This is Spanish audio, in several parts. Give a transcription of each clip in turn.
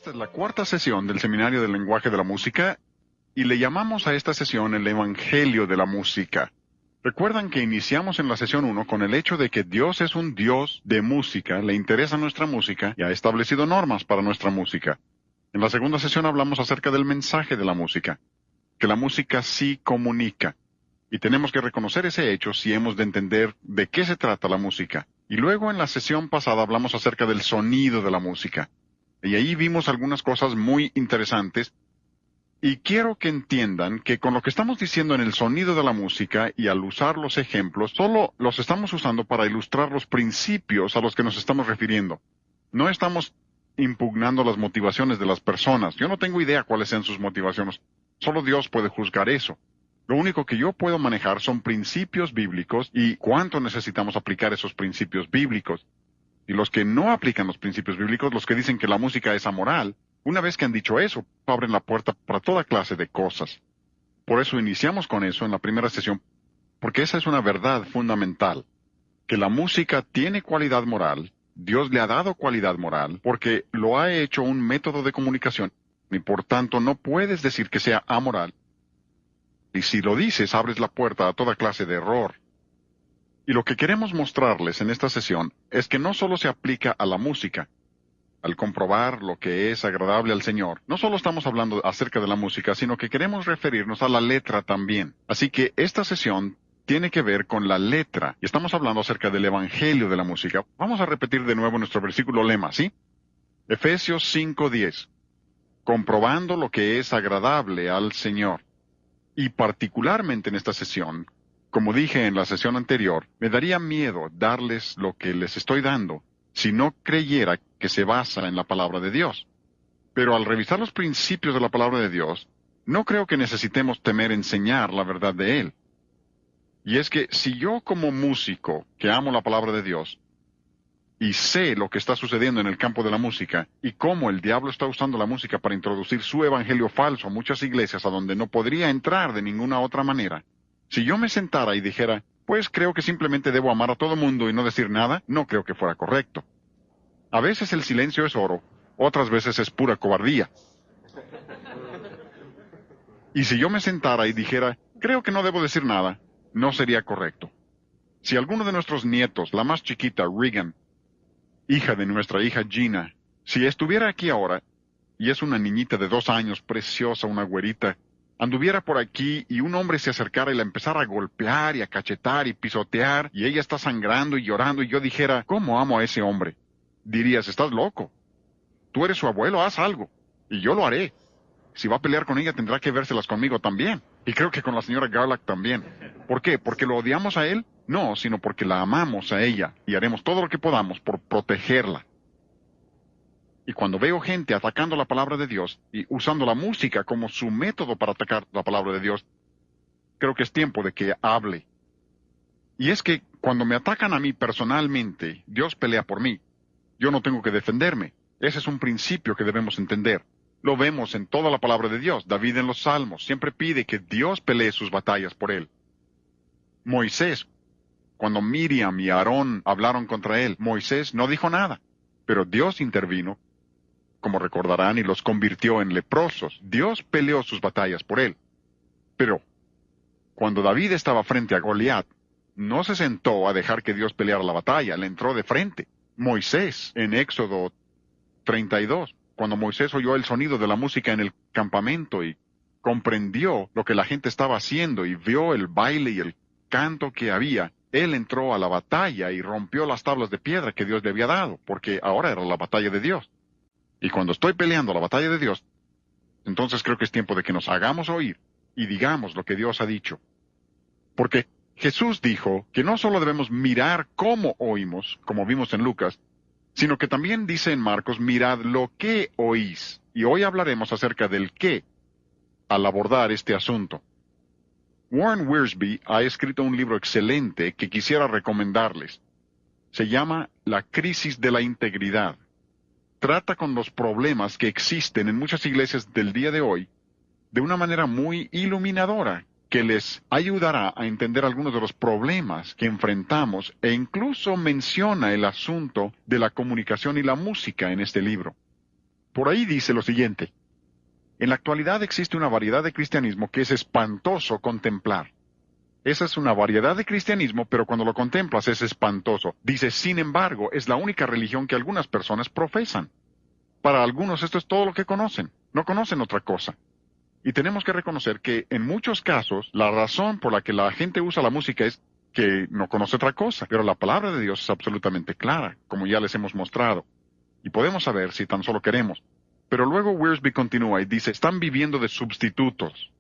Esta es la cuarta sesión del Seminario del Lenguaje de la Música y le llamamos a esta sesión el Evangelio de la Música. Recuerdan que iniciamos en la sesión 1 con el hecho de que Dios es un Dios de música, le interesa nuestra música y ha establecido normas para nuestra música. En la segunda sesión hablamos acerca del mensaje de la música, que la música sí comunica. Y tenemos que reconocer ese hecho si hemos de entender de qué se trata la música. Y luego en la sesión pasada hablamos acerca del sonido de la música. Y ahí vimos algunas cosas muy interesantes. Y quiero que entiendan que con lo que estamos diciendo en el sonido de la música y al usar los ejemplos, solo los estamos usando para ilustrar los principios a los que nos estamos refiriendo. No estamos impugnando las motivaciones de las personas. Yo no tengo idea cuáles sean sus motivaciones. Solo Dios puede juzgar eso. Lo único que yo puedo manejar son principios bíblicos y cuánto necesitamos aplicar esos principios bíblicos. Y los que no aplican los principios bíblicos, los que dicen que la música es amoral, una vez que han dicho eso, abren la puerta para toda clase de cosas. Por eso iniciamos con eso en la primera sesión, porque esa es una verdad fundamental, que la música tiene cualidad moral, Dios le ha dado cualidad moral, porque lo ha hecho un método de comunicación, y por tanto no puedes decir que sea amoral. Y si lo dices, abres la puerta a toda clase de error. Y lo que queremos mostrarles en esta sesión es que no solo se aplica a la música. Al comprobar lo que es agradable al Señor, no solo estamos hablando acerca de la música, sino que queremos referirnos a la letra también. Así que esta sesión tiene que ver con la letra, y estamos hablando acerca del Evangelio de la música. Vamos a repetir de nuevo nuestro versículo lema, ¿sí? Efesios 5:10. Comprobando lo que es agradable al Señor. Y particularmente en esta sesión, como dije en la sesión anterior, me daría miedo darles lo que les estoy dando si no creyera que se basa en la palabra de Dios. Pero al revisar los principios de la palabra de Dios, no creo que necesitemos temer enseñar la verdad de Él. Y es que si yo como músico, que amo la palabra de Dios, y sé lo que está sucediendo en el campo de la música, y cómo el diablo está usando la música para introducir su evangelio falso a muchas iglesias a donde no podría entrar de ninguna otra manera, si yo me sentara y dijera, pues creo que simplemente debo amar a todo mundo y no decir nada, no creo que fuera correcto. A veces el silencio es oro, otras veces es pura cobardía. Y si yo me sentara y dijera, creo que no debo decir nada, no sería correcto. Si alguno de nuestros nietos, la más chiquita, Regan, hija de nuestra hija Gina, si estuviera aquí ahora, y es una niñita de 2 años, preciosa, una güerita, anduviera por aquí y un hombre se acercara y la empezara a golpear y a cachetar y pisotear, y ella está sangrando y llorando, y yo dijera, ¿cómo amo a ese hombre? Dirías, estás loco. Tú eres su abuelo, haz algo. Y yo lo haré. Si va a pelear con ella, tendrá que vérselas conmigo también. Y creo que con la señora Garlock también. ¿Por qué? ¿Porque lo odiamos a él? No, sino porque la amamos a ella, y haremos todo lo que podamos por protegerla. Y cuando veo gente atacando la palabra de Dios y usando la música como su método para atacar la palabra de Dios, creo que es tiempo de que hable. Y es que cuando me atacan a mí personalmente, Dios pelea por mí. Yo no tengo que defenderme. Ese es un principio que debemos entender. Lo vemos en toda la palabra de Dios. David en los Salmos siempre pide que Dios pelee sus batallas por él. Moisés, cuando Miriam y Aarón hablaron contra él, Moisés no dijo nada, pero Dios intervino, como recordarán, y los convirtió en leprosos. Dios peleó sus batallas por él. Pero cuando David estaba frente a Goliat, no se sentó a dejar que Dios peleara la batalla, le entró de frente. Moisés, en Éxodo 32, cuando Moisés oyó el sonido de la música en el campamento y comprendió lo que la gente estaba haciendo y vio el baile y el canto que había, él entró a la batalla y rompió las tablas de piedra que Dios le había dado, porque ahora era la batalla de Dios. Y cuando estoy peleando la batalla de Dios, entonces creo que es tiempo de que nos hagamos oír y digamos lo que Dios ha dicho. Porque Jesús dijo que no solo debemos mirar cómo oímos, como vimos en Lucas, sino que también dice en Marcos, mirad lo que oís. Y hoy hablaremos acerca del qué al abordar este asunto. Warren Wiersbe ha escrito un libro excelente que quisiera recomendarles. Se llama La crisis de la integridad. Trata con los problemas que existen en muchas iglesias del día de hoy de una manera muy iluminadora, que les ayudará a entender algunos de los problemas que enfrentamos, e incluso menciona el asunto de la comunicación y la música en este libro. Por ahí dice lo siguiente: en la actualidad existe una variedad de cristianismo que es espantoso contemplar. Esa es una variedad de cristianismo, pero cuando lo contemplas es espantoso. Dice, sin embargo, es la única religión que algunas personas profesan. Para algunos esto es todo lo que conocen. No conocen otra cosa. Y tenemos que reconocer que en muchos casos la razón por la que la gente usa la música es que no conoce otra cosa. Pero la palabra de Dios es absolutamente clara, como ya les hemos mostrado. Y podemos saber si tan solo queremos. Pero luego Wiersbe continúa y dice, están viviendo de sustitutos.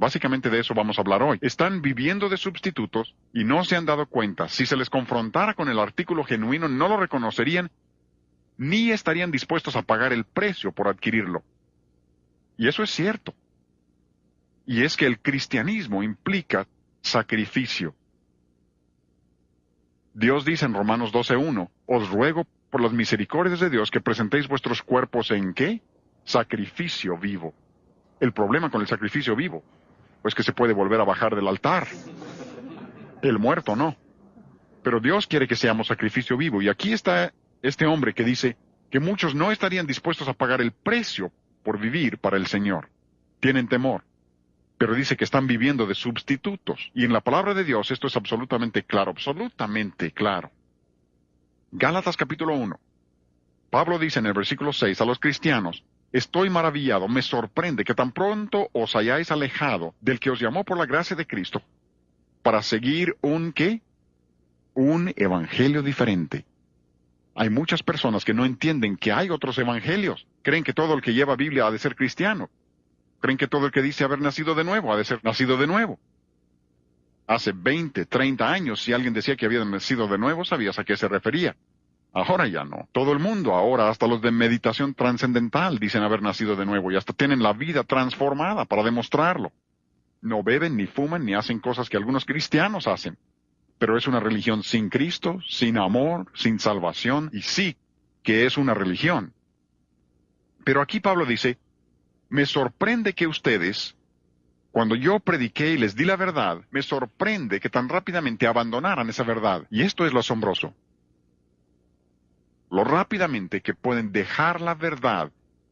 Básicamente de eso vamos a hablar hoy. Están viviendo de sustitutos y no se han dado cuenta. Si se les confrontara con el artículo genuino, no lo reconocerían ni estarían dispuestos a pagar el precio por adquirirlo. Y eso es cierto. Y es que el cristianismo implica sacrificio. Dios dice en Romanos 12:1, os ruego por las misericordias de Dios que presentéis vuestros cuerpos en ¿qué? Sacrificio vivo. El problema con el sacrificio vivo pues que se puede volver a bajar del altar. El muerto no. Pero Dios quiere que seamos sacrificio vivo. Y aquí está este hombre que dice que muchos no estarían dispuestos a pagar el precio por vivir para el Señor. Tienen temor. Pero dice que están viviendo de sustitutos. Y en la palabra de Dios esto es absolutamente claro, absolutamente claro. Gálatas capítulo 1. Pablo dice en el versículo 6 a los cristianos, estoy maravillado, me sorprende que tan pronto os hayáis alejado del que os llamó por la gracia de Cristo para seguir un ¿qué? Un evangelio diferente. Hay muchas personas que no entienden que hay otros evangelios. Creen que todo el que lleva Biblia ha de ser cristiano. Creen que todo el que dice haber nacido de nuevo ha de ser nacido de nuevo. Hace 20, 30 años, si alguien decía que había nacido de nuevo, sabías a qué se refería. Ahora ya no. Todo el mundo ahora, hasta los de meditación trascendental, dicen haber nacido de nuevo y hasta tienen la vida transformada para demostrarlo. No beben, ni fuman, ni hacen cosas que algunos cristianos hacen. Pero es una religión sin Cristo, sin amor, sin salvación, y sí que es una religión. Pero aquí Pablo dice, me sorprende que ustedes, cuando yo prediqué y les di la verdad, me sorprende que tan rápidamente abandonaran esa verdad. Y esto es lo asombroso. Lo rápidamente que pueden dejar la verdad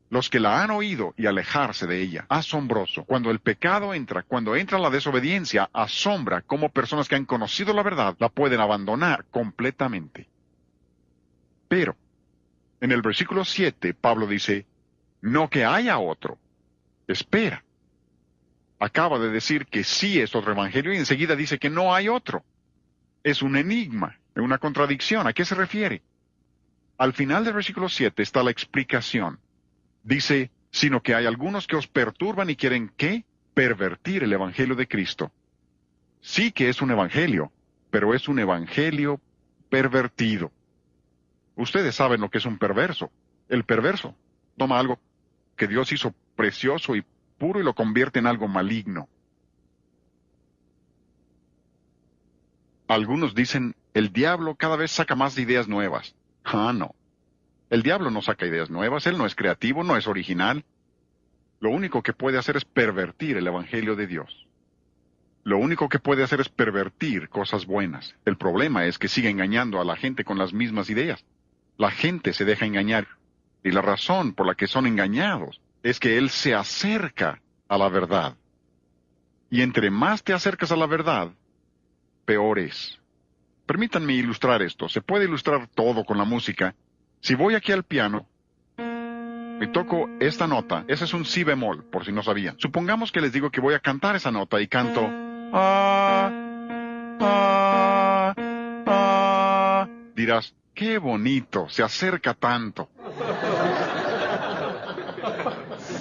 los que la han oído y alejarse de ella. Asombroso. Cuando el pecado entra, cuando entra la desobediencia, asombra cómo personas que han conocido la verdad la pueden abandonar completamente. Pero, en el versículo 7, Pablo dice, no que haya otro. Espera. Acaba de decir que sí es otro evangelio y enseguida dice que no hay otro. Es un enigma, una contradicción. ¿A qué se refiere? Al final del versículo 7 está la explicación. Dice, sino que hay algunos que os perturban y quieren, ¿qué? Pervertir el evangelio de Cristo. Sí que es un evangelio, pero es un evangelio pervertido. Ustedes saben lo que es un perverso. El perverso toma algo que Dios hizo precioso y puro y lo convierte en algo maligno. Algunos dicen, el diablo cada vez saca más ideas nuevas. Ah, no. El diablo no saca ideas nuevas, él no es creativo, no es original. Lo único que puede hacer es pervertir el evangelio de Dios. Lo único que puede hacer es pervertir cosas buenas. El problema es que sigue engañando a la gente con las mismas ideas. La gente se deja engañar. Y la razón por la que son engañados es que él se acerca a la verdad. Y entre más te acercas a la verdad, peor es. Permítanme ilustrar esto. Se puede ilustrar todo con la música. Si voy aquí al piano y toco esta nota, ese es un si bemol, por si no sabían. Supongamos que les digo que voy a cantar esa nota y canto dirás, qué bonito, se acerca tanto.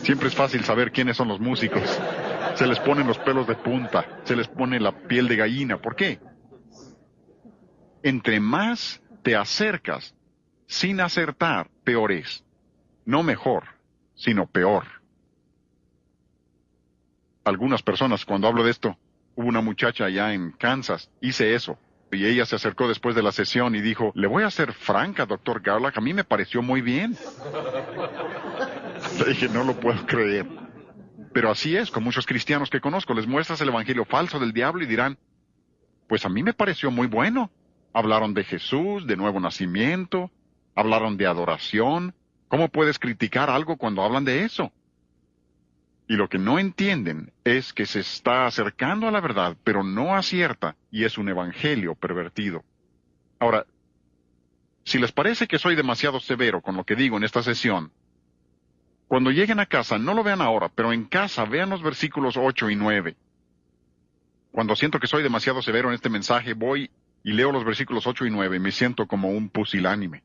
Siempre es fácil saber quiénes son los músicos. Se les ponen los pelos de punta, se les pone la piel de gallina. ¿Por qué? Entre más te acercas sin acertar, peor es. No mejor, sino peor. Algunas personas, cuando hablo de esto, hubo una muchacha allá en Kansas, hice eso, y ella se acercó después de la sesión y dijo, le voy a ser franca, doctor Garlock, a mí me pareció muy bien. Le dije, no lo puedo creer. Pero así es, con muchos cristianos que conozco, les muestras el evangelio falso del diablo y dirán, pues a mí me pareció muy bueno. Hablaron de Jesús, de nuevo nacimiento, hablaron de adoración, ¿Cómo puedes criticar algo cuando hablan de eso? Y lo que no entienden es que se está acercando a la verdad, pero no acierta, y es un evangelio pervertido. Ahora, si les parece que soy demasiado severo con lo que digo en esta sesión, cuando lleguen a casa, no lo vean ahora, pero en casa vean los versículos 8 y 9. Cuando siento que soy demasiado severo en este mensaje, voy y leo los versículos 8 y 9, y me siento como un pusilánime.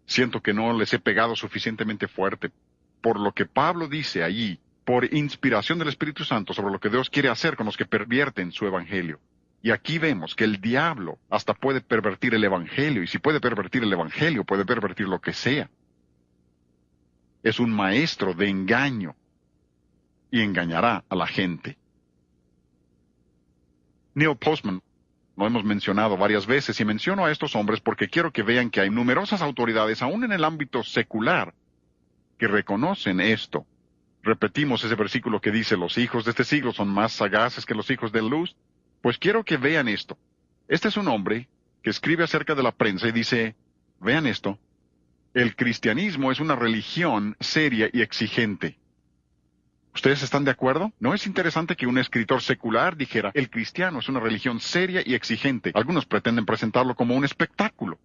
Siento que no les he pegado suficientemente fuerte. Por lo que Pablo dice allí, por inspiración del Espíritu Santo, sobre lo que Dios quiere hacer con los que pervierten su evangelio. Y aquí vemos que el diablo hasta puede pervertir el evangelio, y si puede pervertir el evangelio, puede pervertir lo que sea. Es un maestro de engaño y engañará a la gente. Neil Postman lo hemos mencionado varias veces y menciono a estos hombres porque quiero que vean que hay numerosas autoridades, aún en el ámbito secular, que reconocen esto. Repetimos ese versículo que dice, los hijos de este siglo son más sagaces que los hijos de luz. Pues quiero que vean esto. Este es un hombre que escribe acerca de la prensa y dice, vean esto, el cristianismo es una religión seria y exigente. ¿Ustedes están de acuerdo? ¿No es interesante que un escritor secular dijera, el cristiano es una religión seria y exigente? Algunos pretenden presentarlo como un espectáculo.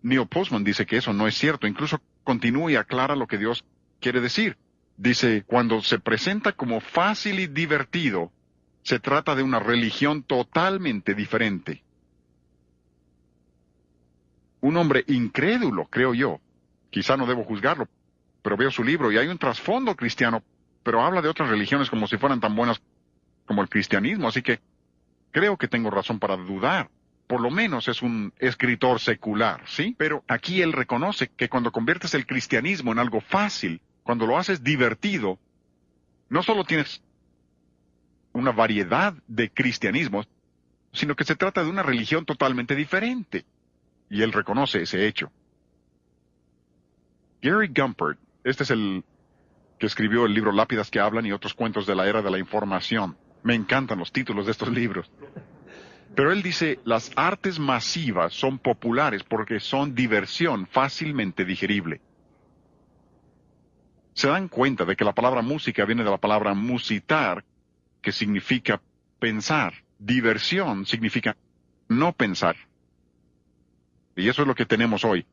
Neil Postman dice que eso no es cierto, incluso continúa y aclara lo que Dios quiere decir. Dice, cuando se presenta como fácil y divertido, se trata de una religión totalmente diferente. Un hombre incrédulo, creo yo. Quizá no debo juzgarlo, pero veo su libro y hay un trasfondo cristiano, pero habla de otras religiones como si fueran tan buenas como el cristianismo, así que creo que tengo razón para dudar. Por lo menos es un escritor secular, ¿sí? Pero aquí él reconoce que cuando conviertes el cristianismo en algo fácil, cuando lo haces divertido, no solo tienes una variedad de cristianismos, sino que se trata de una religión totalmente diferente. Y él reconoce ese hecho. Gary Gumpert, este es el que escribió el libro Lápidas que hablan y otros cuentos de la era de la información. Me encantan los títulos de estos libros. Pero él dice, las artes masivas son populares porque son diversión fácilmente digerible. Se dan cuenta de que la palabra música viene de la palabra musitar, que significa pensar. Diversión significa no pensar. Y eso es lo que tenemos hoy.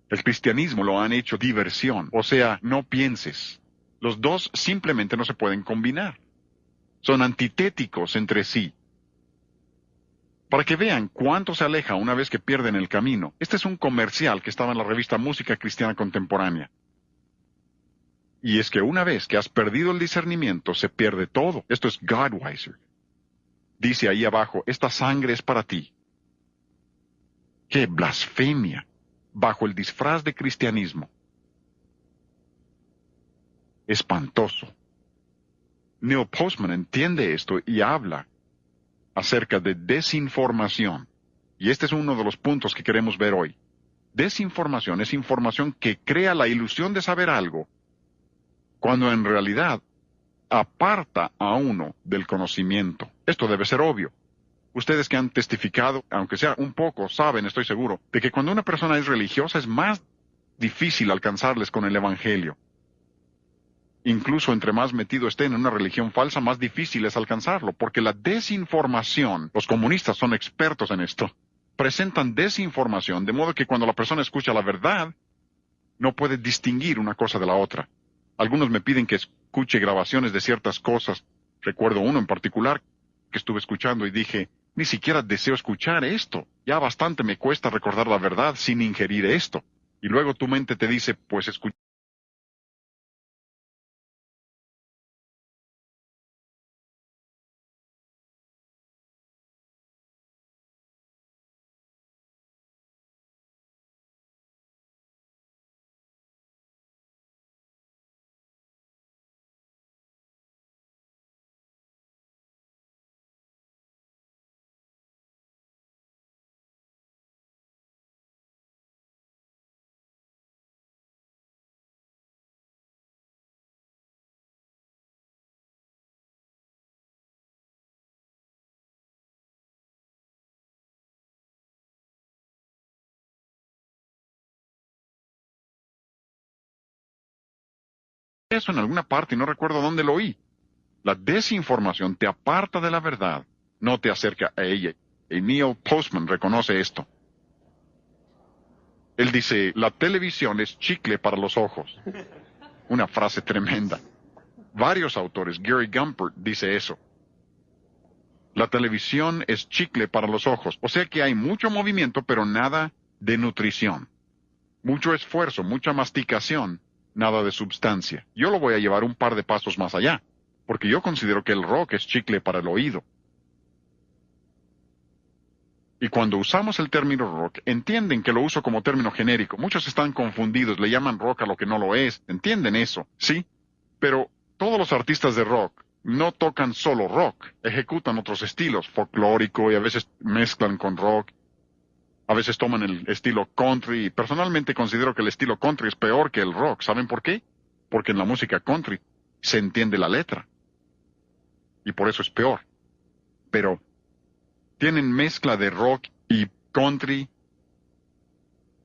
El cristianismo lo han hecho diversión, o sea, no pienses. Los dos simplemente no se pueden combinar. Son antitéticos entre sí. Para que vean cuánto se aleja una vez que pierden el camino. Este es un comercial que estaba en la revista Música Cristiana Contemporánea. Y es que una vez que has perdido el discernimiento, se pierde todo. Esto es Godweiser. Dice ahí abajo, esta sangre es para ti. ¡Qué blasfemia! Bajo el disfraz de cristianismo. Espantoso. Neil Postman entiende esto y habla acerca de desinformación. Y este es uno de los puntos que queremos ver hoy. Desinformación es información que crea la ilusión de saber algo, cuando en realidad aparta a uno del conocimiento. Esto debe ser obvio. Ustedes que han testificado, aunque sea un poco, saben, estoy seguro, de que cuando una persona es religiosa es más difícil alcanzarles con el Evangelio. Incluso entre más metido estén en una religión falsa, más difícil es alcanzarlo, porque la desinformación, los comunistas son expertos en esto, presentan desinformación, de modo que cuando la persona escucha la verdad, no puede distinguir una cosa de la otra. Algunos me piden que escuche grabaciones de ciertas cosas. Recuerdo uno en particular que estuve escuchando y dije, ni siquiera deseo escuchar esto. Ya bastante me cuesta recordar la verdad sin ingerir esto. Y luego tu mente te dice, pues escucha. eso en alguna parte y no recuerdo dónde lo oí. La desinformación te aparta de la verdad, no te acerca a ella. Y Neil Postman reconoce esto. Él dice, la televisión es chicle para los ojos. Una frase tremenda. Varios autores, Gary Gumpert dice eso. La televisión es chicle para los ojos. O sea que hay mucho movimiento, pero nada de nutrición. Mucho esfuerzo, mucha masticación, nada de substancia. Yo lo voy a llevar un par de pasos más allá, porque yo considero que el rock es chicle para el oído. Y cuando usamos el término rock, entienden que lo uso como término genérico. Muchos están confundidos, le llaman rock a lo que no lo es. ¿Entienden eso? ¿Sí? Pero todos los artistas de rock no tocan solo rock, ejecutan otros estilos, folclórico, y a veces mezclan con rock. A veces toman el estilo country, y personalmente considero que el estilo country es peor que el rock. ¿Saben por qué? Porque en la música country se entiende la letra. Y por eso es peor. Pero tienen mezcla de rock y country,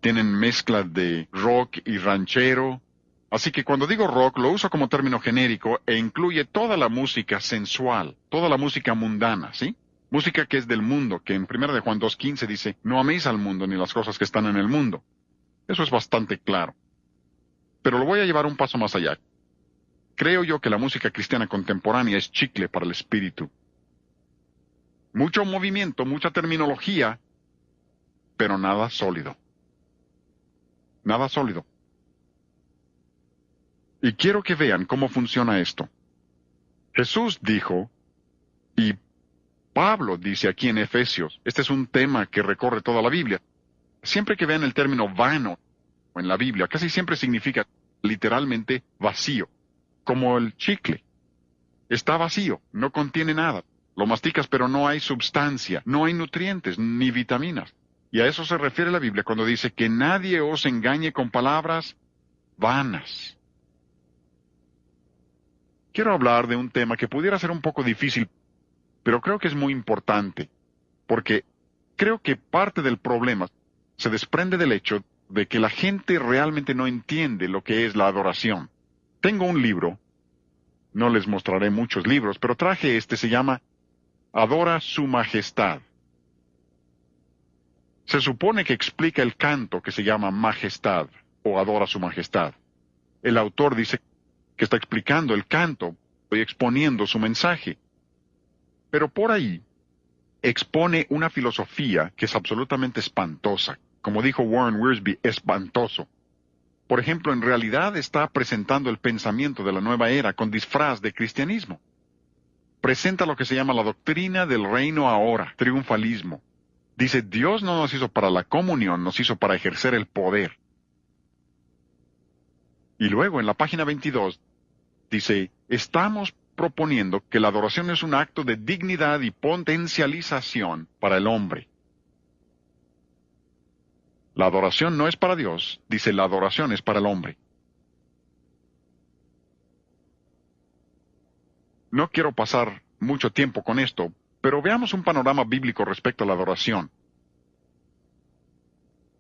tienen mezcla de rock y ranchero. Así que cuando digo rock lo uso como término genérico e incluye toda la música sensual, toda la música mundana, ¿sí? Música que es del mundo, que en 1 de Juan 2:15 dice, no améis al mundo ni las cosas que están en el mundo. Eso es bastante claro. Pero lo voy a llevar un paso más allá. Creo yo que la música cristiana contemporánea es chicle para el espíritu. Mucho movimiento, mucha terminología, pero nada sólido. Nada sólido. Y quiero que vean cómo funciona esto. Jesús dijo, y Pablo dice aquí en Efesios, este es un tema que recorre toda la Biblia. Siempre que vean el término vano en la Biblia, casi siempre significa literalmente vacío, como el chicle. Está vacío, no contiene nada. Lo masticas pero no hay substancia, no hay nutrientes ni vitaminas. Y a eso se refiere la Biblia cuando dice que nadie os engañe con palabras vanas. Quiero hablar de un tema que pudiera ser un poco difícil, pero creo que es muy importante, porque creo que parte del problema se desprende del hecho de que la gente realmente no entiende lo que es la adoración. Tengo un libro, no les mostraré muchos libros, pero traje este, se llama Adora su Majestad. Se supone que explica el canto que se llama Majestad, o Adora su Majestad. El autor dice que está explicando el canto y exponiendo su mensaje. Pero por ahí expone una filosofía que es absolutamente espantosa. Como dijo Warren Wiersbe, espantoso. Por ejemplo, en realidad está presentando el pensamiento de la nueva era con disfraz de cristianismo. Presenta lo que se llama la doctrina del reino ahora, triunfalismo. Dice, Dios no nos hizo para la comunión, nos hizo para ejercer el poder. Y luego en la página 22 dice, estamos proponiendo que la adoración es un acto de dignidad y potencialización para el hombre. La adoración no es para Dios, dice, la adoración es para el hombre. No quiero pasar mucho tiempo con esto, pero veamos un panorama bíblico respecto a la adoración.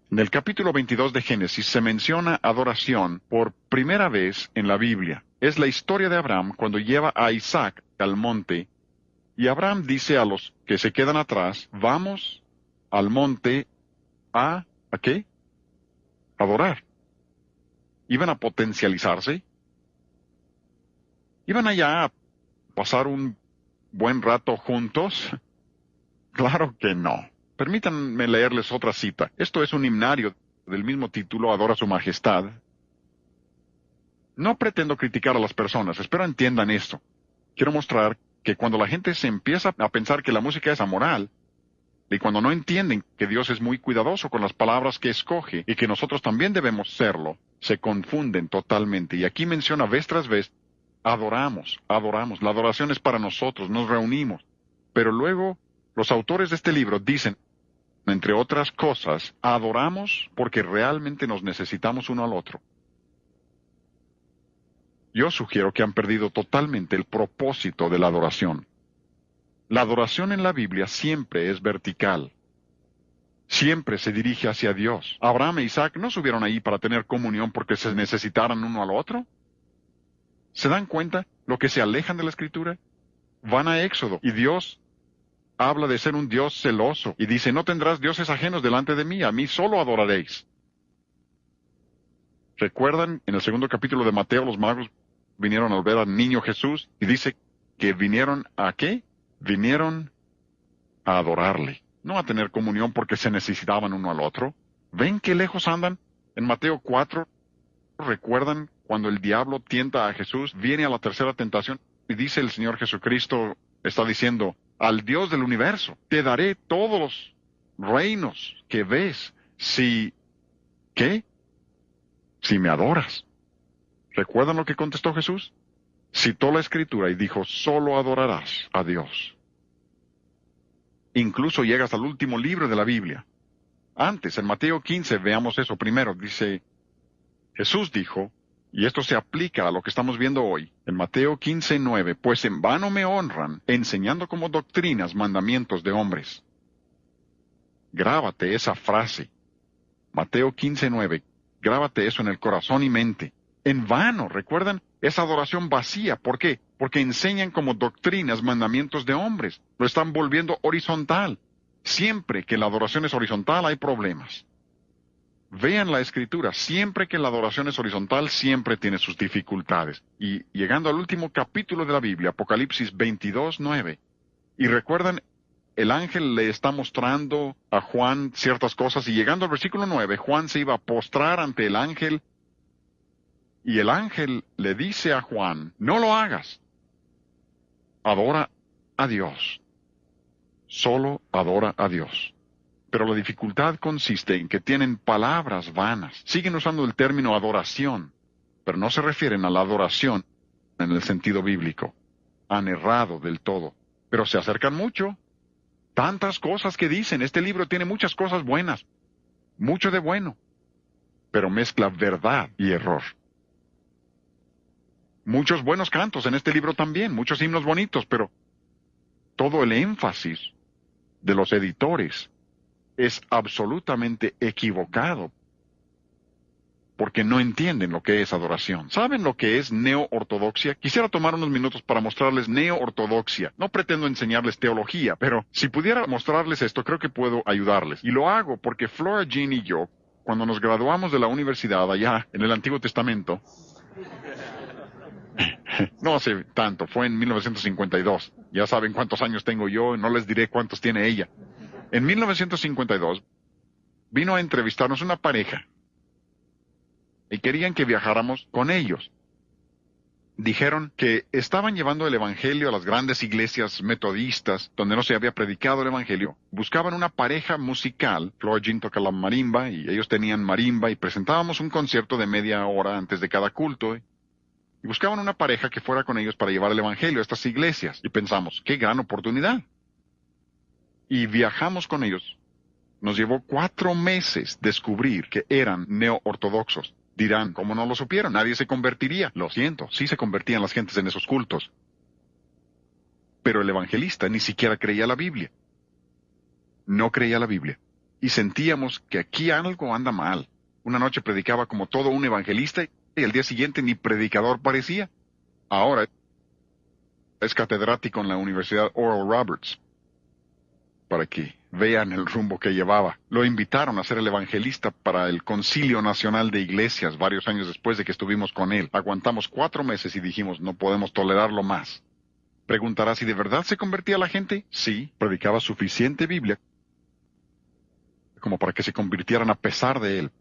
En el capítulo 22 de Génesis se menciona adoración por primera vez en la Biblia. Es la historia de Abraham cuando lleva a Isaac al monte, y Abraham dice a los que se quedan atrás, vamos al monte ¿a qué? Adorar. ¿Iban a potencializarse? ¿Iban allá a pasar un buen rato juntos? Claro que no. Permítanme leerles otra cita. Esto es un himnario del mismo título, Adora su Majestad. No pretendo criticar a las personas, espero entiendan esto. Quiero mostrar que cuando la gente se empieza a pensar que la música es amoral, y cuando no entienden que Dios es muy cuidadoso con las palabras que escoge y que nosotros también debemos serlo, se confunden totalmente. Y aquí menciona vez tras vez, adoramos. La adoración es para nosotros, nos reunimos. Pero luego, los autores de este libro dicen, entre otras cosas, adoramos porque realmente nos necesitamos uno al otro. Yo sugiero que han perdido totalmente el propósito de la adoración. La adoración en la Biblia siempre es vertical. Siempre se dirige hacia Dios. Abraham e Isaac no subieron ahí para tener comunión porque se necesitaran uno al otro. ¿Se dan cuenta lo que se alejan de la Escritura? Van a Éxodo y Dios habla de ser un Dios celoso y dice, no tendrás dioses ajenos delante de mí, a mí solo adoraréis. ¿Recuerdan en el segundo capítulo de Mateo los magos vinieron al ver al niño Jesús y dice que vinieron a qué? Vinieron a adorarle, no a tener comunión porque se necesitaban uno al otro. ¿Ven qué lejos andan? En Mateo 4, ¿recuerdan cuando el diablo tienta a Jesús? Viene a la tercera tentación y dice el Señor Jesucristo, está diciendo, al Dios del universo, te daré todos los reinos que ves si... ¿qué? Si me adoras. ¿Recuerdan lo que contestó Jesús? Citó la Escritura y dijo, solo adorarás a Dios. Incluso llegas al último libro de la Biblia. Antes, en Mateo 15, veamos eso primero. Dice, Jesús dijo, y esto se aplica a lo que estamos viendo hoy, en Mateo 15:9, pues en vano me honran, enseñando como doctrinas mandamientos de hombres. Grábate esa frase. Mateo 15:9, grábate eso en el corazón y mente. En vano, ¿recuerdan? Esa adoración vacía. ¿Por qué? Porque enseñan como doctrinas mandamientos de hombres. Lo están volviendo horizontal. Siempre que la adoración es horizontal hay problemas. Vean la Escritura, siempre que la adoración es horizontal, siempre tiene sus dificultades. Y llegando al último capítulo de la Biblia, Apocalipsis 22:9, y recuerdan, el ángel le está mostrando a Juan ciertas cosas, y llegando al versículo 9, Juan se iba a postrar ante el ángel, y el ángel le dice a Juan, no lo hagas, adora a Dios, solo adora a Dios. Pero la dificultad consiste en que tienen palabras vanas. Siguen usando el término adoración, pero no se refieren a la adoración en el sentido bíblico. Han errado del todo, pero se acercan mucho. Tantas cosas que dicen. Este libro tiene muchas cosas buenas, mucho de bueno, pero mezcla verdad y error. Muchos buenos cantos en este libro también, muchos himnos bonitos, pero todo el énfasis de los editores es absolutamente equivocado, porque no entienden lo que es adoración. ¿Saben lo que es neo-ortodoxia? Quisiera tomar unos minutos para mostrarles neo-ortodoxia. No pretendo enseñarles teología, pero si pudiera mostrarles esto, creo que puedo ayudarles. Y lo hago porque Flora Jean y yo, cuando nos graduamos de la universidad allá en el Antiguo Testamento, no hace tanto, fue en 1952. Ya saben cuántos años tengo yo, no les diré cuántos tiene ella. En 1952 vino a entrevistarnos una pareja y querían que viajáramos con ellos. Dijeron que estaban llevando el Evangelio a las grandes iglesias metodistas donde no se había predicado el Evangelio. Buscaban una pareja musical. Flora Jean toca la marimba y ellos tenían marimba y presentábamos un concierto de media hora antes de cada culto. Y buscaban una pareja que fuera con ellos para llevar el Evangelio a estas iglesias. Y pensamos, qué gran oportunidad. Y viajamos con ellos. Nos llevó 4 meses descubrir que eran neo-ortodoxos. Dirán, ¿cómo no lo supieron? Nadie se convertiría. Lo siento, sí se convertían las gentes en esos cultos. Pero el evangelista ni siquiera creía la Biblia. No creía la Biblia. Y sentíamos que aquí algo anda mal. Una noche predicaba como todo un evangelista y al día siguiente ni predicador parecía. Ahora es catedrático en la Universidad Oral Roberts. Para que vean el rumbo que llevaba. Lo invitaron a ser el evangelista para el Concilio Nacional de Iglesias varios años después de que estuvimos con él. Aguantamos 4 meses y dijimos, no podemos tolerarlo más. ¿Preguntará si de verdad se convertía la gente? Sí, predicaba suficiente Biblia como para que se convirtieran a pesar de él.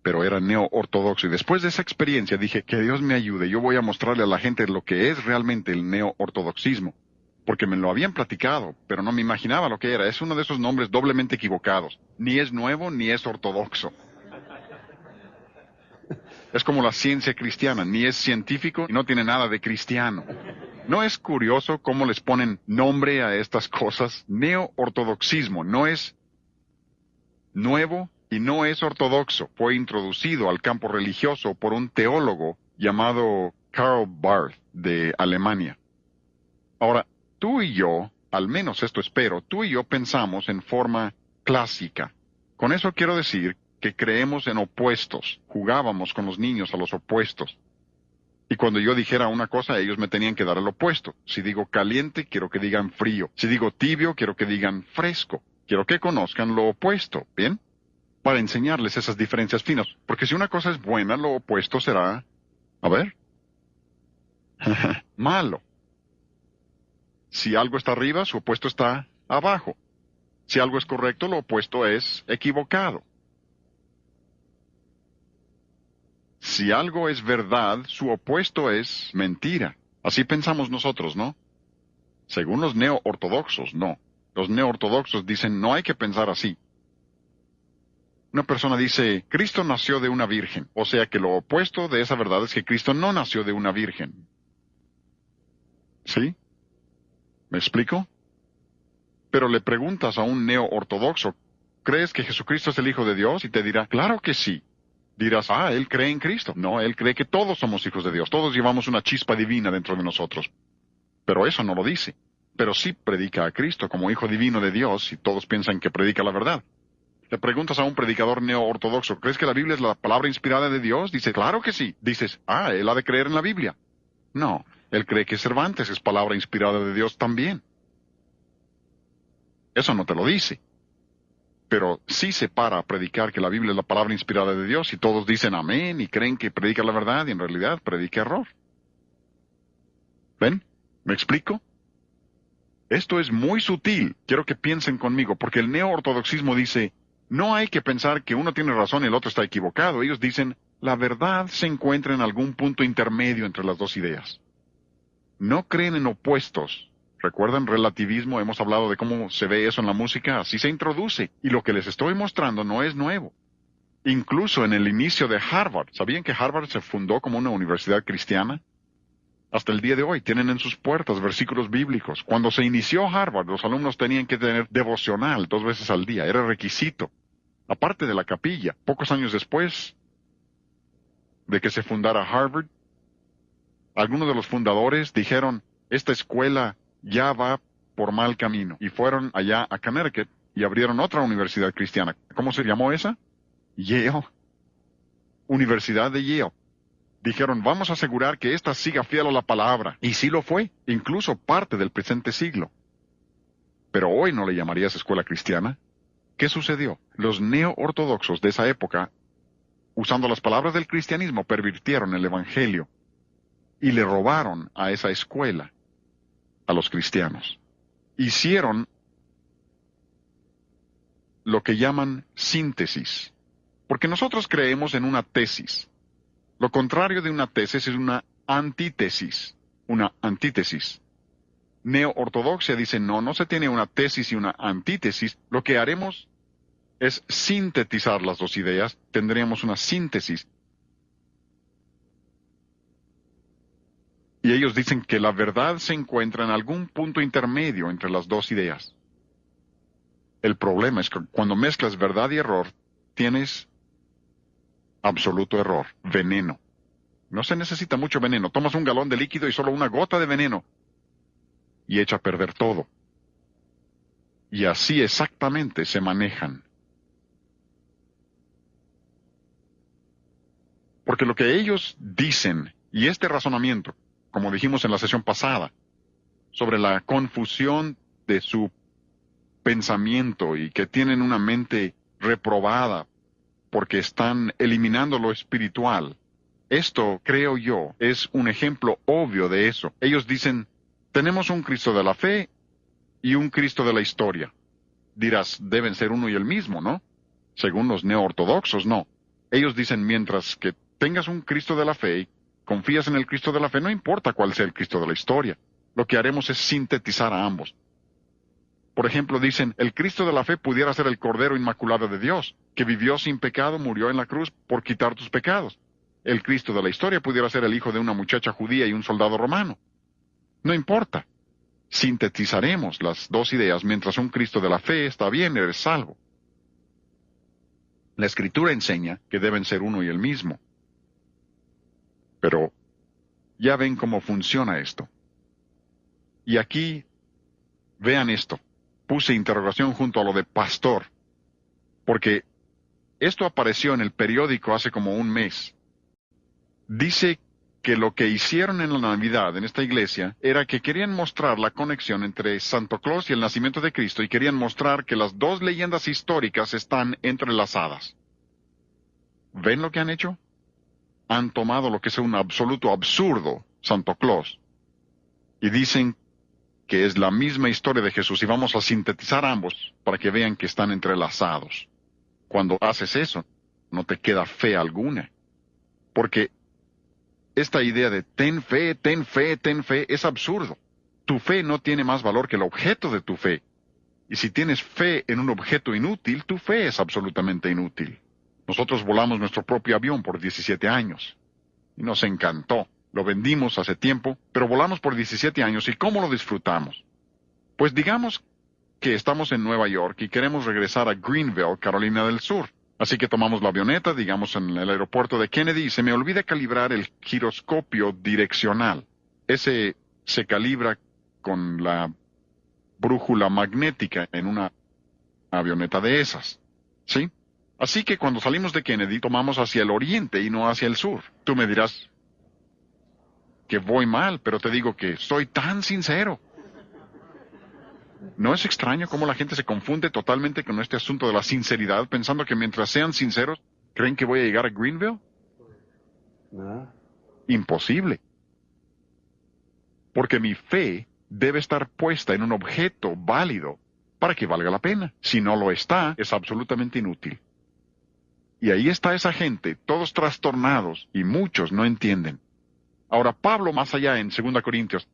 Pero era neo-ortodoxo y después de esa experiencia dije, que Dios me ayude, yo voy a mostrarle a la gente lo que es realmente el neo-ortodoxismo. Porque me lo habían platicado, pero no me imaginaba lo que era. Es uno de esos nombres doblemente equivocados. Ni es nuevo, ni es ortodoxo. Es como la ciencia cristiana, ni es científico y no tiene nada de cristiano. ¿No es curioso cómo les ponen nombre a estas cosas? Neo-ortodoxismo no es nuevo y no es ortodoxo. Fue introducido al campo religioso por un teólogo llamado Karl Barth de Alemania. Ahora, tú y yo, al menos esto espero, tú y yo pensamos en forma clásica. Con eso quiero decir que creemos en opuestos. Jugábamos con los niños a los opuestos. Y cuando yo dijera una cosa, ellos me tenían que dar el opuesto. Si digo caliente, quiero que digan frío. Si digo tibio, quiero que digan fresco. Quiero que conozcan lo opuesto, ¿bien? Para enseñarles esas diferencias finas. Porque si una cosa es buena, lo opuesto será, a ver, malo. Si algo está arriba, su opuesto está abajo. Si algo es correcto, lo opuesto es equivocado. Si algo es verdad, su opuesto es mentira. Así pensamos nosotros, ¿no? Según los neo-ortodoxos, no. Los neo-ortodoxos dicen, no hay que pensar así. Una persona dice, Cristo nació de una virgen, o sea que lo opuesto de esa verdad es que Cristo no nació de una virgen. ¿Sí? ¿Me explico? Pero le preguntas a un neo-ortodoxo, ¿crees que Jesucristo es el Hijo de Dios? Y te dirá, claro que sí. Dirás, él cree en Cristo. No, él cree que todos somos hijos de Dios. Todos llevamos una chispa divina dentro de nosotros. Pero eso no lo dice. Pero sí predica a Cristo como Hijo divino de Dios y todos piensan que predica la verdad. Le preguntas a un predicador neo-ortodoxo, ¿crees que la Biblia es la palabra inspirada de Dios? Dice, claro que sí. Dices, él ha de creer en la Biblia. No, él cree que Cervantes es palabra inspirada de Dios también. Eso no te lo dice. Pero sí se para a predicar que la Biblia es la palabra inspirada de Dios y todos dicen amén y creen que predica la verdad y en realidad predica error. ¿Ven? ¿Me explico? Esto es muy sutil. Quiero que piensen conmigo, porque el neo-ortodoxismo dice, no hay que pensar que uno tiene razón y el otro está equivocado. Ellos dicen, la verdad se encuentra en algún punto intermedio entre las dos ideas. No creen en opuestos. ¿Recuerdan relativismo? Hemos hablado de cómo se ve eso en la música. Así se introduce. Y lo que les estoy mostrando no es nuevo. Incluso en el inicio de Harvard. ¿Sabían que Harvard se fundó como una universidad cristiana? Hasta el día de hoy tienen en sus puertas versículos bíblicos. Cuando se inició Harvard, los alumnos tenían que tener devocional 2 veces al día. Era requisito. Aparte de la capilla. Pocos años después de que se fundara Harvard, algunos de los fundadores dijeron, esta escuela ya va por mal camino. Y fueron allá a Connecticut y abrieron otra universidad cristiana. ¿Cómo se llamó esa? Yale. Universidad de Yale. Dijeron, vamos a asegurar que ésta siga fiel a la palabra. Y sí lo fue, incluso parte del presente siglo. Pero hoy no le llamarías escuela cristiana. ¿Qué sucedió? Los neo-ortodoxos de esa época, usando las palabras del cristianismo, pervirtieron el evangelio y le robaron a esa escuela a los cristianos. Hicieron lo que llaman síntesis. Porque nosotros creemos en una tesis. Lo contrario de una tesis es una antítesis. Una antítesis. Neo-ortodoxia dice, no se tiene una tesis y una antítesis. Lo que haremos es sintetizar las dos ideas. Tendríamos una síntesis. Y ellos dicen que la verdad se encuentra en algún punto intermedio entre las dos ideas. El problema es que cuando mezclas verdad y error, tienes absoluto error, veneno. No se necesita mucho veneno. Tomas un galón de líquido y solo una gota de veneno y echa a perder todo. Y así exactamente se manejan. Porque lo que ellos dicen, y este razonamiento, como dijimos en la sesión pasada, sobre la confusión de su pensamiento y que tienen una mente reprobada porque están eliminando lo espiritual. Esto, creo yo, es un ejemplo obvio de eso. Ellos dicen, tenemos un Cristo de la fe y un Cristo de la historia. Dirás, deben ser uno y el mismo, ¿no? Según los neo-ortodoxos, no. Ellos dicen, mientras que tengas un Cristo de la fe y confías en el Cristo de la fe, no importa cuál sea el Cristo de la historia. Lo que haremos es sintetizar a ambos. Por ejemplo, dicen, el Cristo de la fe pudiera ser el Cordero Inmaculado de Dios, que vivió sin pecado, murió en la cruz por quitar tus pecados. El Cristo de la historia pudiera ser el hijo de una muchacha judía y un soldado romano. No importa. Sintetizaremos las dos ideas mientras un Cristo de la fe está bien, eres salvo. La Escritura enseña que deben ser uno y el mismo. Pero ya ven cómo funciona esto. Y aquí, vean esto. Puse interrogación junto a lo de pastor, porque Esto apareció en el periódico hace como un mes. Dice que lo que hicieron en la Navidad en esta iglesia era que querían mostrar la conexión entre Santo Claus y el nacimiento de Cristo y querían mostrar que las dos leyendas históricas están entrelazadas. ¿Ven lo que han hecho? Han tomado lo que es un absoluto absurdo, Santo Claus, y dicen que es la misma historia de Jesús y vamos a sintetizar ambos para que vean que están entrelazados. Cuando haces eso, no te queda fe alguna, porque esta idea de ten fe, ten fe, ten fe es absurdo. Tu fe no tiene más valor que el objeto de tu fe. Y si tienes fe en un objeto inútil, tu fe es absolutamente inútil. Nosotros volamos nuestro propio avión por 17 años. Y nos encantó. Lo vendimos hace tiempo, pero volamos por 17 años. ¿Y cómo lo disfrutamos? Pues digamos que estamos en Nueva York y queremos regresar a Greenville, Carolina del Sur. Así que tomamos la avioneta, digamos en el aeropuerto de Kennedy, y se me olvida calibrar el giroscopio direccional. Ese se calibra con la brújula magnética en una avioneta de esas. ¿Sí? Así que cuando salimos de Kennedy tomamos hacia el oriente y no hacia el sur. Tú me dirás que voy mal, pero te digo que soy tan sincero. ¿No es extraño cómo la gente se confunde totalmente con este asunto de la sinceridad, pensando que mientras sean sinceros, creen que voy a llegar a Greenville? No. Imposible. Porque mi fe debe estar puesta en un objeto válido para que valga la pena. Si no lo está, es absolutamente inútil. Y ahí está esa gente, todos trastornados, y muchos no entienden. Ahora, Pablo, más allá en 2 Corintios,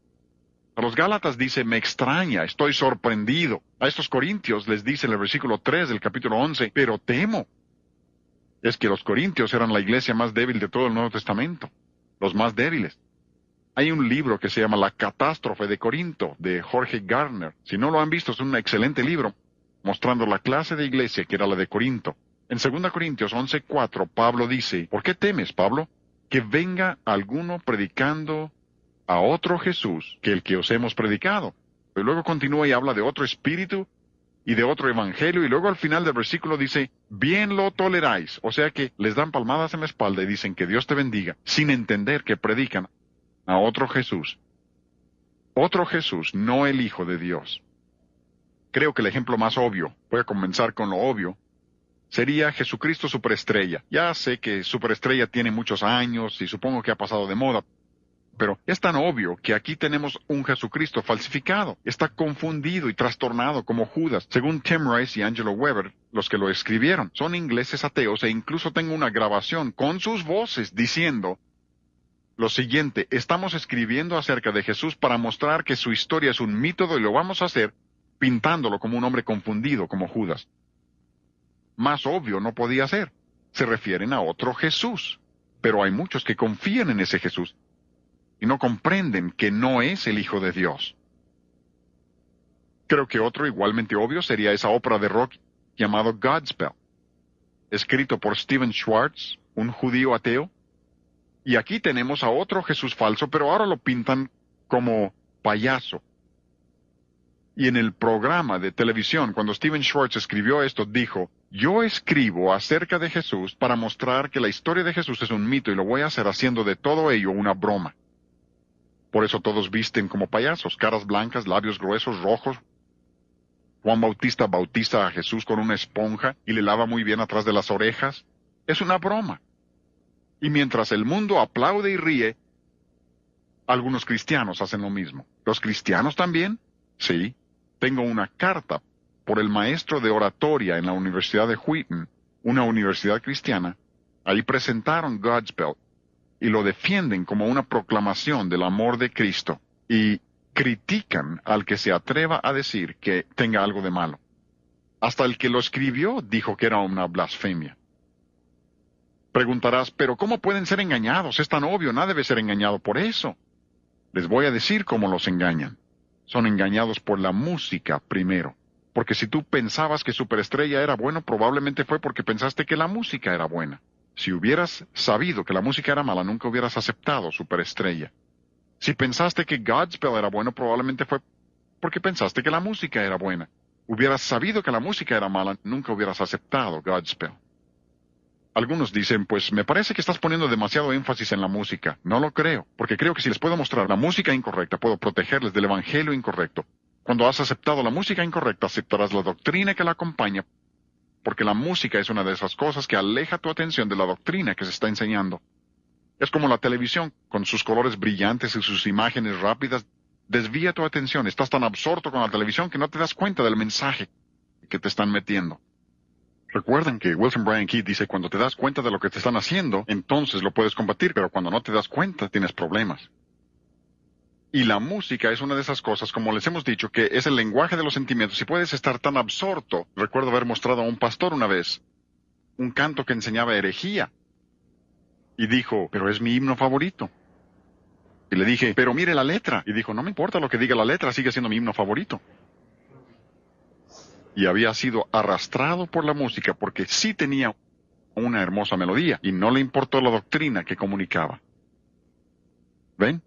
a los Gálatas dice, me extraña, estoy sorprendido. A estos Corintios les dice en el versículo 3 del capítulo 11, pero temo. Es que los Corintios eran la iglesia más débil de todo el Nuevo Testamento, los más débiles. Hay un libro que se llama La Catástrofe de Corinto, de Jorge Gardner. Si no lo han visto, es un excelente libro, mostrando la clase de iglesia que era la de Corinto. En 2 Corintios 11:4, Pablo dice, ¿por qué temes, Pablo? Que venga alguno predicando a otro Jesús que el que os hemos predicado. Y luego continúa y habla de otro espíritu y de otro evangelio, y luego al final del versículo dice, bien lo toleráis. O sea que les dan palmadas en la espalda y dicen que Dios te bendiga, sin entender que predican a otro Jesús. Otro Jesús, no el Hijo de Dios. Creo que el ejemplo más obvio, voy a comenzar con lo obvio, sería Jesucristo Superestrella. Ya sé que Superestrella tiene muchos años y supongo que ha pasado de moda, pero es tan obvio que aquí tenemos un Jesucristo falsificado. Está confundido y trastornado como Judas. Según Tim Rice y Angelo Weber, los que lo escribieron, son ingleses ateos e incluso tengo una grabación con sus voces diciendo lo siguiente, estamos escribiendo acerca de Jesús para mostrar que su historia es un método y lo vamos a hacer pintándolo como un hombre confundido como Judas. Más obvio no podía ser. Se refieren a otro Jesús. Pero hay muchos que confían en ese Jesús y no comprenden que no es el Hijo de Dios. Creo que otro igualmente obvio sería esa ópera de rock llamado Godspell, escrito por Stephen Schwartz, un judío ateo. Y aquí tenemos a otro Jesús falso, pero ahora lo pintan como payaso. Y en el programa de televisión, cuando Stephen Schwartz escribió esto, dijo, yo escribo acerca de Jesús para mostrar que la historia de Jesús es un mito y lo voy a hacer haciendo de todo ello una broma. Por eso todos visten como payasos, caras blancas, labios gruesos, rojos. Juan Bautista bautiza a Jesús con una esponja y le lava muy bien atrás de las orejas. Es una broma. Y mientras el mundo aplaude y ríe, algunos cristianos hacen lo mismo. ¿Los cristianos también? Sí. Tengo una carta por el maestro de oratoria en la Universidad de Wheaton, una universidad cristiana. Ahí presentaron Godspell y lo defienden como una proclamación del amor de Cristo y critican al que se atreva a decir que tenga algo de malo. Hasta el que lo escribió dijo que era una blasfemia. Preguntarás, ¿pero cómo pueden ser engañados? Es tan obvio, nadie debe ser engañado por eso. Les voy a decir cómo los engañan. Son engañados por la música primero. Porque si tú pensabas que Superestrella era bueno, probablemente fue porque pensaste que la música era buena. Si hubieras sabido que la música era mala, nunca hubieras aceptado Superestrella. Si pensaste que Godspell era bueno, probablemente fue porque pensaste que la música era buena. Hubieras sabido que la música era mala, nunca hubieras aceptado Godspell. Algunos dicen, pues me parece que estás poniendo demasiado énfasis en la música. No lo creo, porque creo que si les puedo mostrar la música incorrecta, puedo protegerles del evangelio incorrecto. Cuando has aceptado la música incorrecta, aceptarás la doctrina que la acompaña, porque la música es una de esas cosas que aleja tu atención de la doctrina que se está enseñando. Es como la televisión, con sus colores brillantes y sus imágenes rápidas, desvía tu atención. Estás tan absorto con la televisión que no te das cuenta del mensaje que te están metiendo. Recuerden que Wilson Bryan Keith dice, cuando te das cuenta de lo que te están haciendo, entonces lo puedes combatir, pero cuando no te das cuenta, tienes problemas. Y la música es una de esas cosas, como les hemos dicho, que es el lenguaje de los sentimientos. Si puedes estar tan absorto, recuerdo haber mostrado a un pastor una vez un canto que enseñaba herejía. Y dijo, pero es mi himno favorito. Y le dije, pero mire la letra. Y dijo, no me importa lo que diga la letra, sigue siendo mi himno favorito. Y había sido arrastrado por la música porque sí tenía una hermosa melodía y no le importó la doctrina que comunicaba. ¿Ven?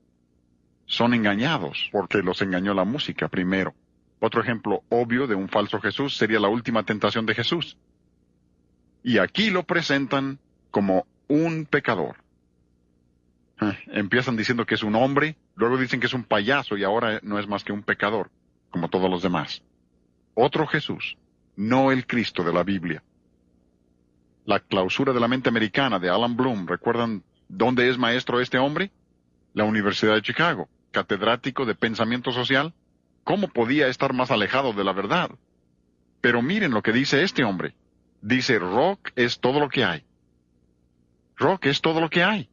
Son engañados porque los engañó la música primero. Otro ejemplo obvio de un falso Jesús sería la última tentación de Jesús. Y aquí lo presentan como un pecador. Empiezan diciendo que es un hombre, luego dicen que es un payaso y ahora no es más que un pecador, como todos los demás. Otro Jesús, no el Cristo de la Biblia. La clausura de la mente americana de Alan Bloom, ¿recuerdan dónde es maestro este hombre? La Universidad de Chicago, catedrático de pensamiento social. ¿Cómo podía estar más alejado de la verdad? Pero miren lo que dice este hombre. Dice, rock es todo lo que hay. Rock es todo lo que hay.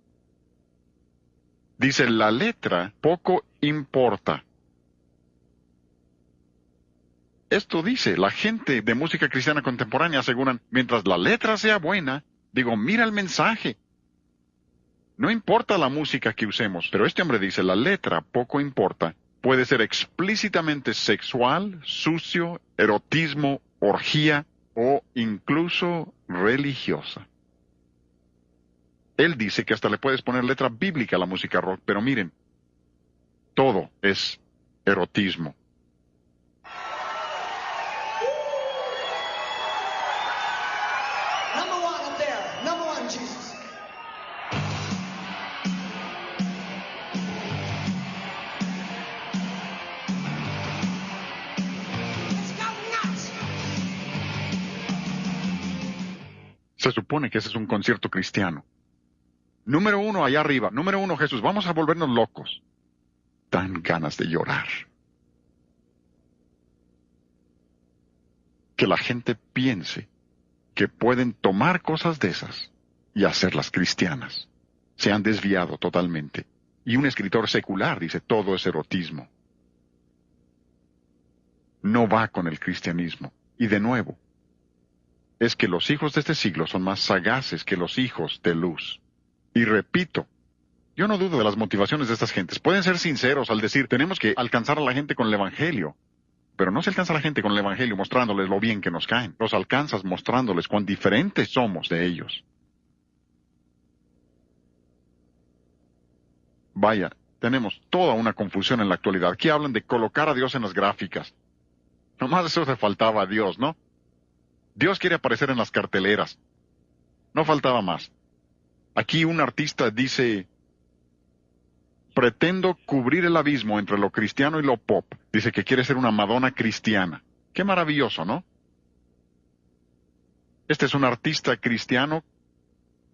Dice, la letra poco importa. Esto dice, la gente de música cristiana contemporánea aseguran, mientras la letra sea buena, digo, mira el mensaje. No importa la música que usemos, pero este hombre dice, la letra poco importa. Puede ser explícitamente sexual, sucio, erotismo, orgía o incluso religiosa. Él dice que hasta le puedes poner letra bíblica a la música rock, pero miren, todo es erotismo. Se supone que ese es un concierto cristiano. Número 1 allá arriba. Número 1 Jesús. Vamos a volvernos locos. Dan ganas de llorar. Que la gente piense que pueden tomar cosas de esas y hacerlas cristianas. Se han desviado totalmente. Y un escritor secular dice, todo es erotismo. No va con el cristianismo. Y de nuevo, es que los hijos de este siglo son más sagaces que los hijos de luz. Y repito, yo no dudo de las motivaciones de estas gentes. Pueden ser sinceros al decir, tenemos que alcanzar a la gente con el Evangelio. Pero no se alcanza a la gente con el Evangelio mostrándoles lo bien que nos caen. Los alcanzas mostrándoles cuán diferentes somos de ellos. Vaya, tenemos toda una confusión en la actualidad. Aquí hablan de colocar a Dios en las gráficas. Nomás eso se faltaba a Dios, ¿no? Dios quiere aparecer en las carteleras. No faltaba más. Aquí un artista dice, pretendo cubrir el abismo entre lo cristiano y lo pop. Dice que quiere ser una Madonna cristiana. Qué maravilloso, ¿no? Este es un artista cristiano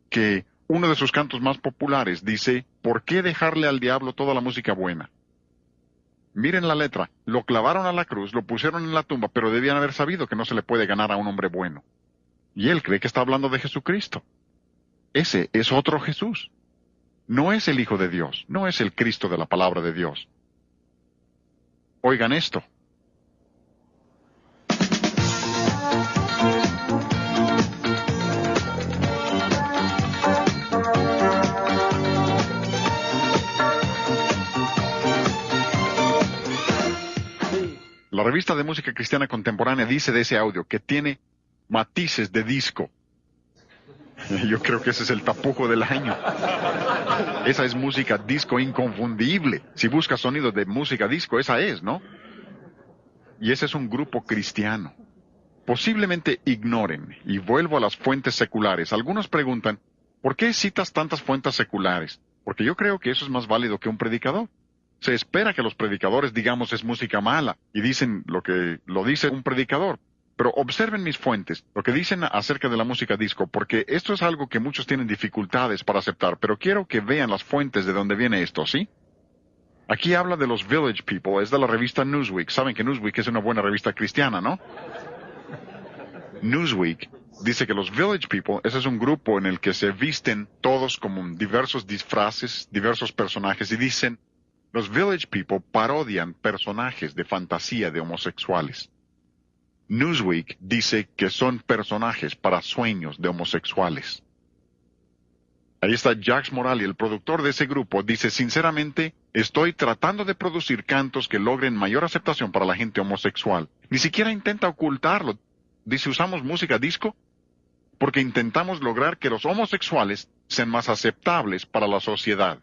que uno de sus cantos más populares dice, ¿por qué dejarle al diablo toda la música buena? Miren la letra, lo clavaron a la cruz, lo pusieron en la tumba, pero debían haber sabido que no se le puede ganar a un hombre bueno. Y él cree que está hablando de Jesucristo. Ese es otro Jesús. No es el Hijo de Dios, no es el Cristo de la palabra de Dios. Oigan esto. La revista de música cristiana contemporánea dice de ese audio que tiene matices de disco. Yo creo que ese es el tapujo del año. Esa es música disco inconfundible. Si buscas sonidos de música disco, esa es, ¿no? Y ese es un grupo cristiano. posiblemente ignoren, y vuelvo a las fuentes seculares. Algunos preguntan, ¿por qué citas tantas fuentes seculares? Porque yo creo que eso es más válido que un predicador. Se espera que los predicadores digamos es música mala, y dicen lo que lo dice un predicador. Pero observen mis fuentes, lo que dicen acerca de la música disco, porque esto es algo que muchos tienen dificultades para aceptar, pero quiero que vean las fuentes de donde viene esto, ¿sí? Aquí habla de los Village People, es de la revista Newsweek. Saben que Newsweek es una buena revista cristiana, ¿no? Newsweek dice que los Village People, ese es un grupo en el que se visten todos como diversos disfraces, diversos personajes, y dicen, los Village People parodian personajes de fantasía de homosexuales. Newsweek dice que son personajes para sueños de homosexuales. Ahí está Jax Morali, el productor de ese grupo, dice, sinceramente, estoy tratando de producir cantos que logren mayor aceptación para la gente homosexual. Ni siquiera intenta ocultarlo. Dice, usamos música disco porque intentamos lograr que los homosexuales sean más aceptables para la sociedad.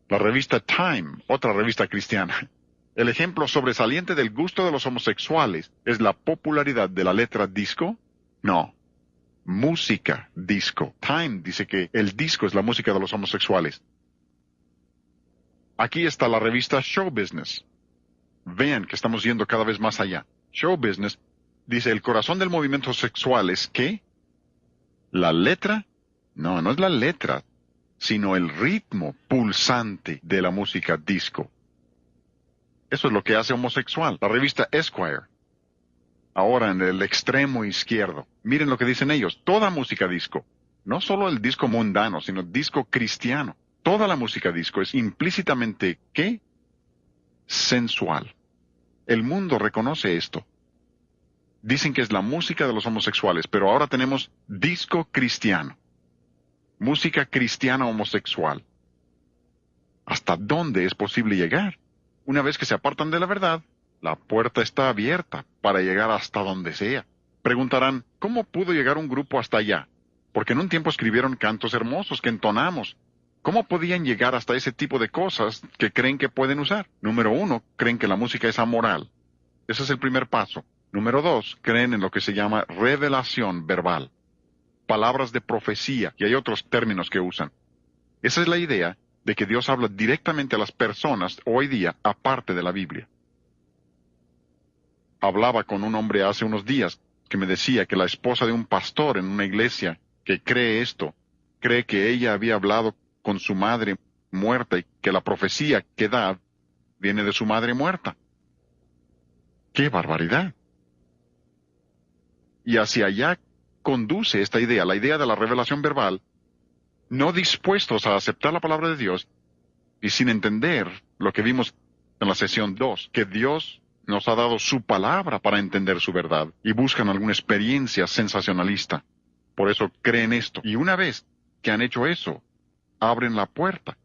La revista Time, otra revista cristiana. El ejemplo sobresaliente del gusto de los homosexuales es la popularidad de la letra disco. No, música disco. Time dice que el disco es la música de los homosexuales. Aquí está la revista Show Business. Vean que estamos yendo cada vez más allá. Show Business dice, el corazón del movimiento sexual es ¿qué? ¿La letra? No, no es la letra, sino el ritmo pulsante de la música disco. Eso es lo que hace homosexual. La revista Esquire. Ahora en el extremo izquierdo. Miren lo que dicen ellos. Toda música disco. No solo el disco mundano, sino disco cristiano. Toda la música disco es implícitamente, ¿qué? Sensual. El mundo reconoce esto. Dicen que es la música de los homosexuales, pero ahora tenemos disco cristiano. Música cristiana homosexual. ¿Hasta dónde es posible llegar? Una vez que se apartan de la verdad, la puerta está abierta para llegar hasta donde sea. Preguntarán, ¿cómo pudo llegar un grupo hasta allá? Porque en un tiempo escribieron cantos hermosos que entonamos. ¿Cómo podían llegar hasta ese tipo de cosas que creen que pueden usar? Número 1, creen que la música es amoral. Ese es el primer paso. Número 2, creen en lo que se llama revelación verbal. Palabras de profecía, y hay otros términos que usan. Esa es la idea de que Dios habla directamente a las personas hoy día, aparte de la Biblia. Hablaba con un hombre hace unos días que me decía que la esposa de un pastor en una iglesia que cree esto, cree que ella había hablado con su madre muerta y que la profecía que da viene de su madre muerta. ¡Qué barbaridad! Y hacia allá conduce esta idea, la idea de la revelación verbal, no dispuestos a aceptar la palabra de Dios y sin entender lo que vimos en la sesión 2, que Dios nos ha dado su palabra para entender su verdad y buscan alguna experiencia sensacionalista. Por eso creen esto. Y una vez que han hecho eso, abren la puerta.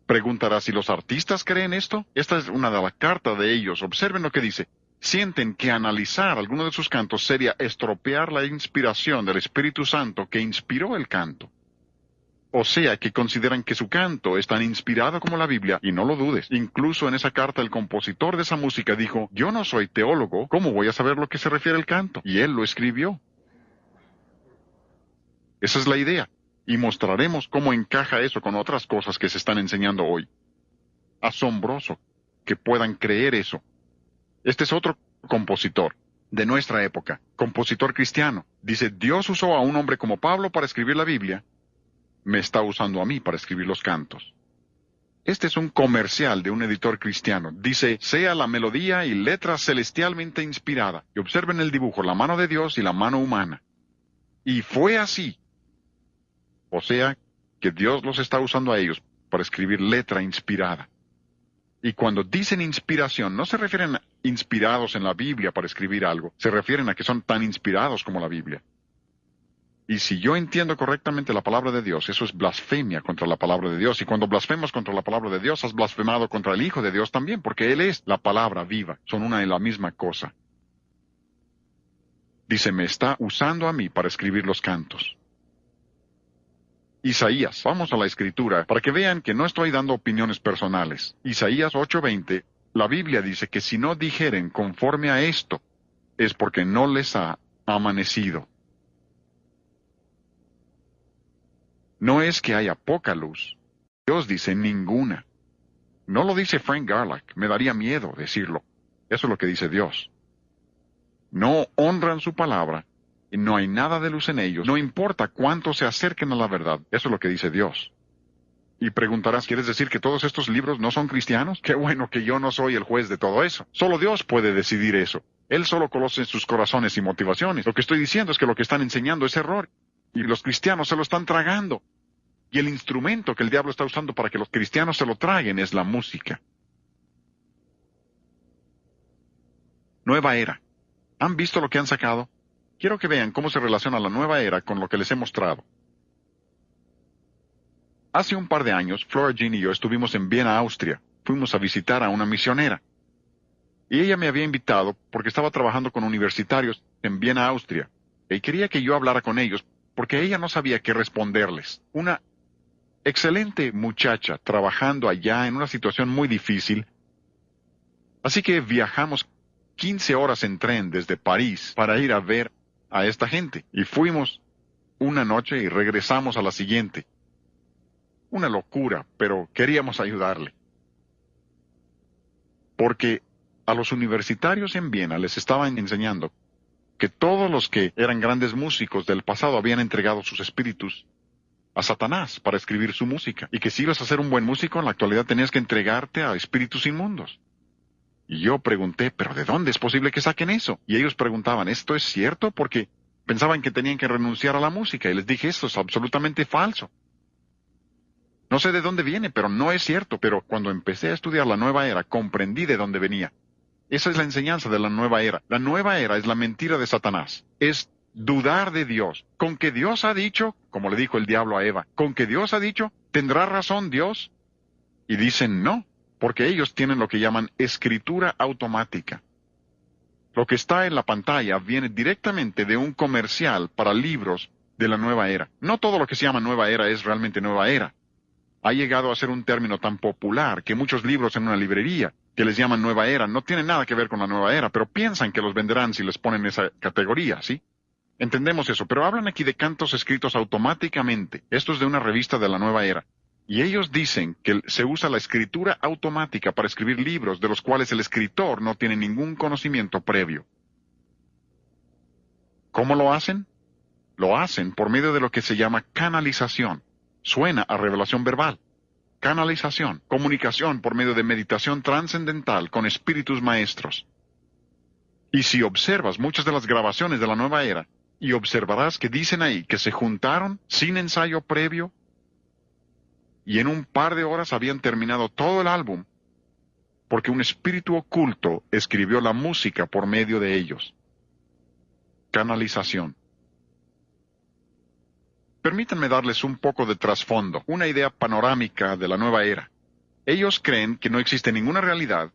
Preguntará si los artistas creen esto. Esta es una de las cartas de ellos. Observen lo que dice. Sienten que analizar alguno de sus cantos sería estropear la inspiración del Espíritu Santo que inspiró el canto. O sea, que consideran que su canto es tan inspirado como la Biblia, y no lo dudes. Incluso en esa carta el compositor de esa música dijo, yo no soy teólogo, ¿cómo voy a saber lo que se refiere al canto? Y él lo escribió. Esa es la idea. Y mostraremos cómo encaja eso con otras cosas que se están enseñando hoy. Asombroso que puedan creer eso. Este es otro compositor de nuestra época, compositor cristiano. Dice, Dios usó a un hombre como Pablo para escribir la Biblia, me está usando a mí para escribir los cantos. Este es un comercial de un editor cristiano. Dice, sea la melodía y letra celestialmente inspirada. Y observen el dibujo, la mano de Dios y la mano humana. Y fue así. O sea, que Dios los está usando a ellos para escribir letra inspirada. Y cuando dicen inspiración, no se refieren a inspirados en la Biblia para escribir algo, se refieren a que son tan inspirados como la Biblia. Y si yo entiendo correctamente la palabra de Dios, eso es blasfemia contra la palabra de Dios. Y cuando blasfemas contra la palabra de Dios, has blasfemado contra el Hijo de Dios también, porque Él es la palabra viva. Son una y la misma cosa. Dice, me está usando a mí para escribir los cantos. Isaías, vamos a la Escritura, para que vean que no estoy dando opiniones personales. Isaías 8:20, la Biblia dice que si no dijeren conforme a esto, es porque no les ha amanecido. No es que haya poca luz. Dios dice ninguna. No lo dice Frank Garlock. Me daría miedo decirlo. Eso es lo que dice Dios. No honran su palabra y no hay nada de luz en ellos. No importa cuánto se acerquen a la verdad. Eso es lo que dice Dios. Y preguntarás, ¿quieres decir que todos estos libros no son cristianos? Qué bueno que yo no soy el juez de todo eso. Solo Dios puede decidir eso. Él solo conoce sus corazones y motivaciones. Lo que estoy diciendo es que lo que están enseñando es error. Y los cristianos se lo están tragando. Y el instrumento que el diablo está usando para que los cristianos se lo traguen es la música. Nueva era. ¿Han visto lo que han sacado? Quiero que vean cómo se relaciona la nueva era con lo que les he mostrado. Hace un par de años, Flora Jean y yo estuvimos en Viena, Austria. Fuimos a visitar a una misionera. Y ella me había invitado porque estaba trabajando con universitarios en Viena, Austria. Y quería que yo hablara con ellos porque ella no sabía qué responderles. Una excelente muchacha trabajando allá en una situación muy difícil. Así que viajamos 15 horas en tren desde París para ir a ver a esta gente. Y fuimos una noche y regresamos a la siguiente. Una locura, pero queríamos ayudarle. Porque a los universitarios en Viena les estaban enseñando que todos los que eran grandes músicos del pasado habían entregado sus espíritus a Satanás para escribir su música. Y que si ibas a ser un buen músico, en la actualidad tenías que entregarte a espíritus inmundos. Y yo pregunté, ¿pero de dónde es posible que saquen eso? Y ellos preguntaban, ¿esto es cierto? Porque pensaban que tenían que renunciar a la música. Y les dije, esto es absolutamente falso. No sé de dónde viene, pero no es cierto. Pero cuando empecé a estudiar la nueva era, comprendí de dónde venía. Esa es la enseñanza de la nueva era. La nueva era es la mentira de Satanás. Es dudar de Dios. Con que Dios ha dicho, como le dijo el diablo a Eva, con que Dios ha dicho, ¿tendrá razón Dios? Y dicen no, porque ellos tienen lo que llaman escritura automática. Lo que está en la pantalla viene directamente de un comercial para libros de la nueva era. No todo lo que se llama nueva era es realmente nueva era. Ha llegado a ser un término tan popular que muchos libros en una librería que les llaman nueva era no tienen nada que ver con la nueva era, pero piensan que los venderán si les ponen esa categoría, ¿sí? Entendemos eso, pero hablan aquí de cantos escritos automáticamente. Esto es de una revista de la nueva era. Y ellos dicen que se usa la escritura automática para escribir libros de los cuales el escritor no tiene ningún conocimiento previo. ¿Cómo lo hacen? Lo hacen por medio de lo que se llama canalización. Suena a revelación verbal. Canalización, comunicación por medio de meditación trascendental con espíritus maestros. Y si observas muchas de las grabaciones de la nueva era, y observarás que dicen ahí que se juntaron sin ensayo previo, y en un par de horas habían terminado todo el álbum, porque un espíritu oculto escribió la música por medio de ellos. Canalización. Permítanme darles un poco de trasfondo, una idea panorámica de la nueva era. Ellos creen que no existe ninguna realidad,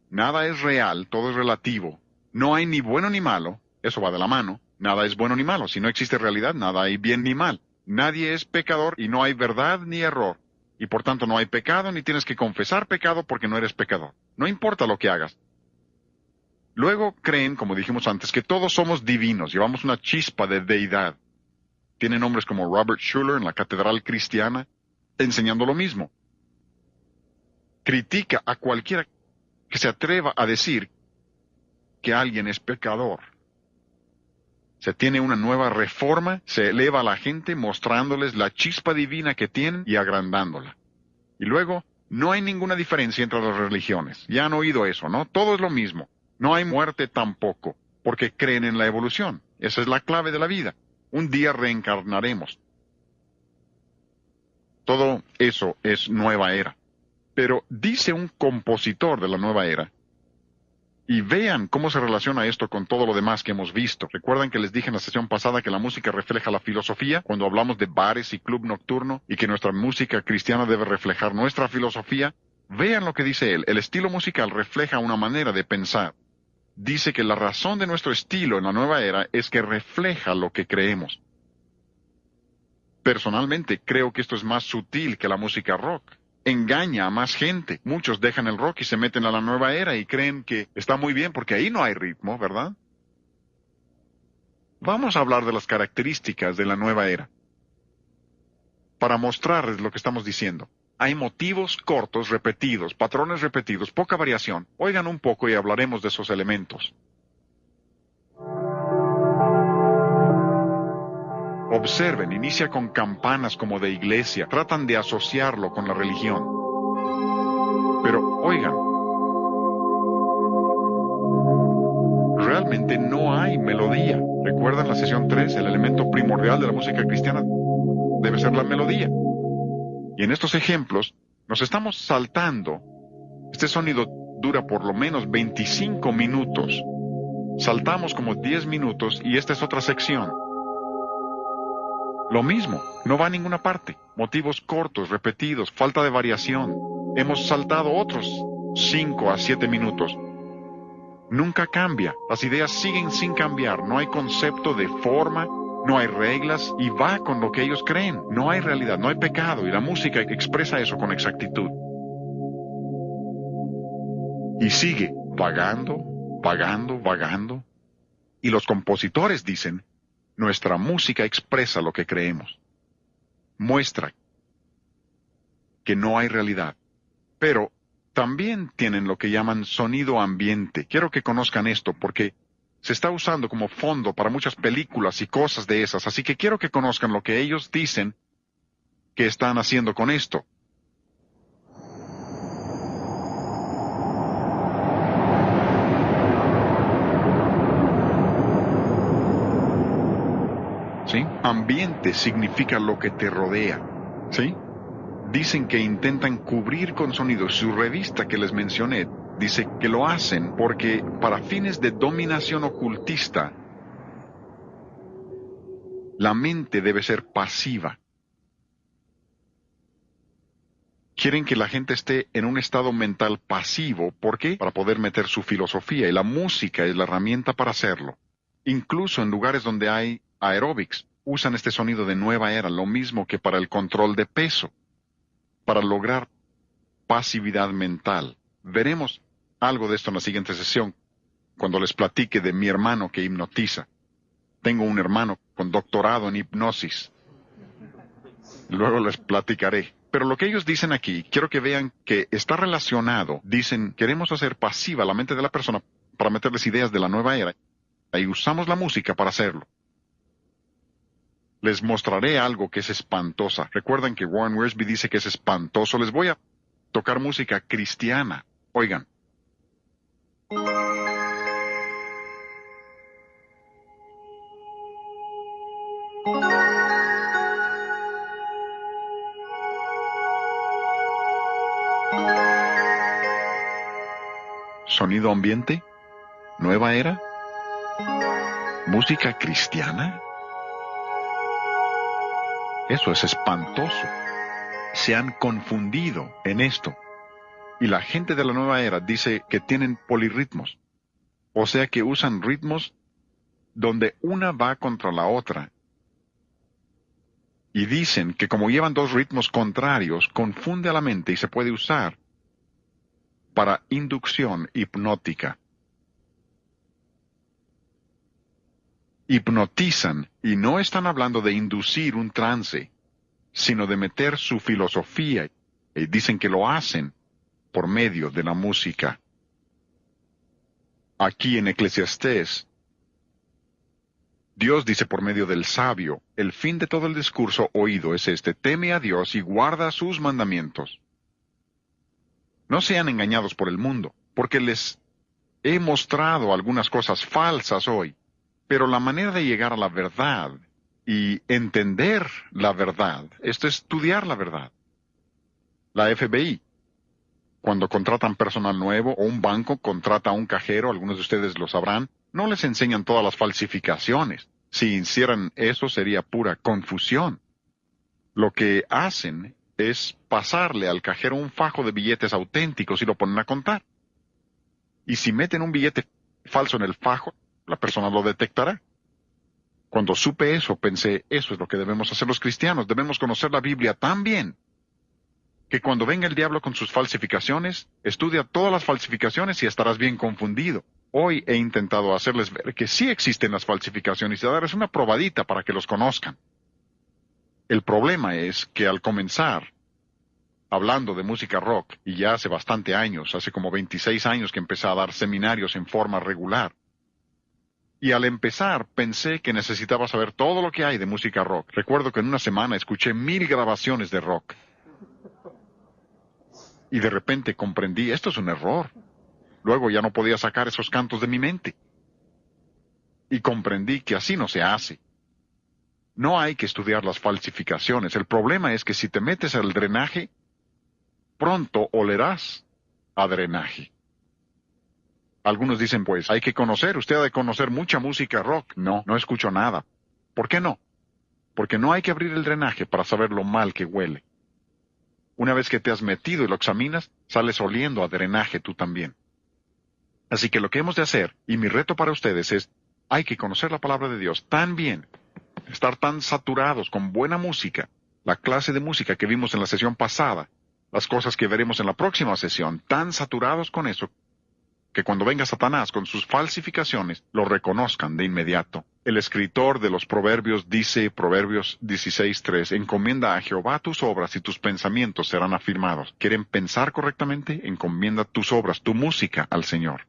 nada es real, todo es relativo, no hay ni bueno ni malo, eso va de la mano, nada es bueno ni malo, si no existe realidad, nada hay bien ni mal, nadie es pecador y no hay verdad ni error, y por tanto no hay pecado ni tienes que confesar pecado porque no eres pecador, no importa lo que hagas. Luego creen, como dijimos antes, que todos somos divinos, llevamos una chispa de deidad. Tienen hombres como Robert Schuller en la Catedral Cristiana, enseñando lo mismo. Critica a cualquiera que se atreva a decir que alguien es pecador. Se tiene una nueva reforma, se eleva a la gente mostrándoles la chispa divina que tienen y agrandándola. Y luego, no hay ninguna diferencia entre las religiones. Ya han oído eso, ¿no? Todo es lo mismo. No hay muerte tampoco, porque creen en la evolución. Esa es la clave de la vida. Un día reencarnaremos. Todo eso es nueva era. Pero dice un compositor de la nueva era, y vean cómo se relaciona esto con todo lo demás que hemos visto. ¿Recuerdan que les dije en la sesión pasada que la música refleja la filosofía? Cuando hablamos de bares y club nocturno, y que nuestra música cristiana debe reflejar nuestra filosofía. Vean lo que dice él. El estilo musical refleja una manera de pensar. Dice que la razón de nuestro estilo en la nueva era es que refleja lo que creemos. Personalmente creo que esto es más sutil que la música rock. Engaña a más gente. Muchos dejan el rock y se meten a la nueva era y creen que está muy bien porque ahí no hay ritmo, ¿verdad? Vamos a hablar de las características de la nueva era, para mostrarles lo que estamos diciendo. Hay motivos cortos, repetidos, patrones repetidos, poca variación. Oigan un poco y hablaremos de esos elementos. Observen, inicia con campanas como de iglesia. Tratan de asociarlo con la religión. Pero, oigan, realmente no hay melodía. ¿Recuerdan la sesión 3? El elemento primordial de la música cristiana debe ser la melodía. Y en estos ejemplos, nos estamos saltando. Este sonido dura por lo menos 25 minutos. Saltamos como 10 minutos y esta es otra sección. Lo mismo, no va a ninguna parte. Motivos cortos, repetidos, falta de variación. Hemos saltado otros 5 a 7 minutos. Nunca cambia. Las ideas siguen sin cambiar. No hay concepto de forma, no hay reglas y va con lo que ellos creen. No hay realidad, no hay pecado y la música expresa eso con exactitud. Y sigue vagando, vagando, vagando. Y los compositores dicen, nuestra música expresa lo que creemos. Muestra que no hay realidad. Pero también tienen lo que llaman sonido ambiente. Quiero que conozcan esto porque se está usando como fondo para muchas películas y cosas de esas. Así que quiero que conozcan lo que ellos dicen que están haciendo con esto. ¿Sí? Ambiente significa lo que te rodea. ¿Sí? Dicen que intentan cubrir con sonido. Su revista que les mencioné dice que lo hacen porque para fines de dominación ocultista, la mente debe ser pasiva. Quieren que la gente esté en un estado mental pasivo. ¿Por qué? Para poder meter su filosofía y la música es la herramienta para hacerlo. Incluso en lugares donde hay aeróbics, usan este sonido de nueva era, lo mismo que para el control de peso, para lograr pasividad mental. Veremos algo de esto en la siguiente sesión, cuando les platique de mi hermano que hipnotiza. Tengo un hermano con doctorado en hipnosis. Luego les platicaré. Pero lo que ellos dicen aquí, quiero que vean que está relacionado. Dicen, queremos hacer pasiva la mente de la persona para meterles ideas de la nueva era. Y usamos la música para hacerlo. Les mostraré algo que es espantosa. Recuerdan que Warren Wiersbe dice que es espantoso. Les voy a tocar música cristiana. Oigan. Sonido ambiente, nueva era, música cristiana. Eso es espantoso. Se han confundido en esto. Y la gente de la nueva era dice que tienen polirritmos. O sea que usan ritmos donde una va contra la otra. Y dicen que como llevan dos ritmos contrarios, confunde a la mente y se puede usar para inducción hipnótica. Hipnotizan y no están hablando de inducir un trance, sino de meter su filosofía. Y dicen que lo hacen por medio de la música. Aquí en Eclesiastés, Dios dice por medio del sabio, el fin de todo el discurso oído es este: teme a Dios y guarda sus mandamientos. No sean engañados por el mundo, porque les he mostrado algunas cosas falsas hoy, pero la manera de llegar a la verdad y entender la verdad, esto es estudiar la verdad. La FBI, cuando contratan personal nuevo o un banco contrata a un cajero, algunos de ustedes lo sabrán, no les enseñan todas las falsificaciones. Si hicieran eso sería pura confusión. Lo que hacen es pasarle al cajero un fajo de billetes auténticos y lo ponen a contar. Y si meten un billete falso en el fajo, la persona lo detectará. Cuando supe eso, pensé, eso es lo que debemos hacer los cristianos. Debemos conocer la Biblia tan bien que cuando venga el diablo con sus falsificaciones, estudia todas las falsificaciones y estarás bien confundido. Hoy he intentado hacerles ver que sí existen las falsificaciones y darles una probadita para que los conozcan. El problema es que al comenzar, hablando de música rock, y ya hace bastante años, hace como 26 años que empecé a dar seminarios en forma regular, y al empezar pensé que necesitaba saber todo lo que hay de música rock. Recuerdo que en una semana escuché 1000 grabaciones de rock. Y de repente comprendí, esto es un error. Luego ya no podía sacar esos cantos de mi mente. Y comprendí que así no se hace. No hay que estudiar las falsificaciones. El problema es que si te metes al drenaje, pronto olerás a drenaje. Algunos dicen, pues, hay que conocer, usted ha de conocer mucha música rock. No, no escucho nada. ¿Por qué no? Porque no hay que abrir el drenaje para saber lo mal que huele. Una vez que te has metido y lo examinas, sales oliendo a drenaje tú también. Así que lo que hemos de hacer, y mi reto para ustedes es, hay que conocer la palabra de Dios tan bien, estar tan saturados con buena música, la clase de música que vimos en la sesión pasada, las cosas que veremos en la próxima sesión, tan saturados con eso, que cuando venga Satanás con sus falsificaciones, lo reconozcan de inmediato. El escritor de los Proverbios dice, Proverbios 16:3, encomienda a Jehová tus obras y tus pensamientos serán afirmados. ¿Quieren pensar correctamente? Encomienda tus obras, tu música al Señor.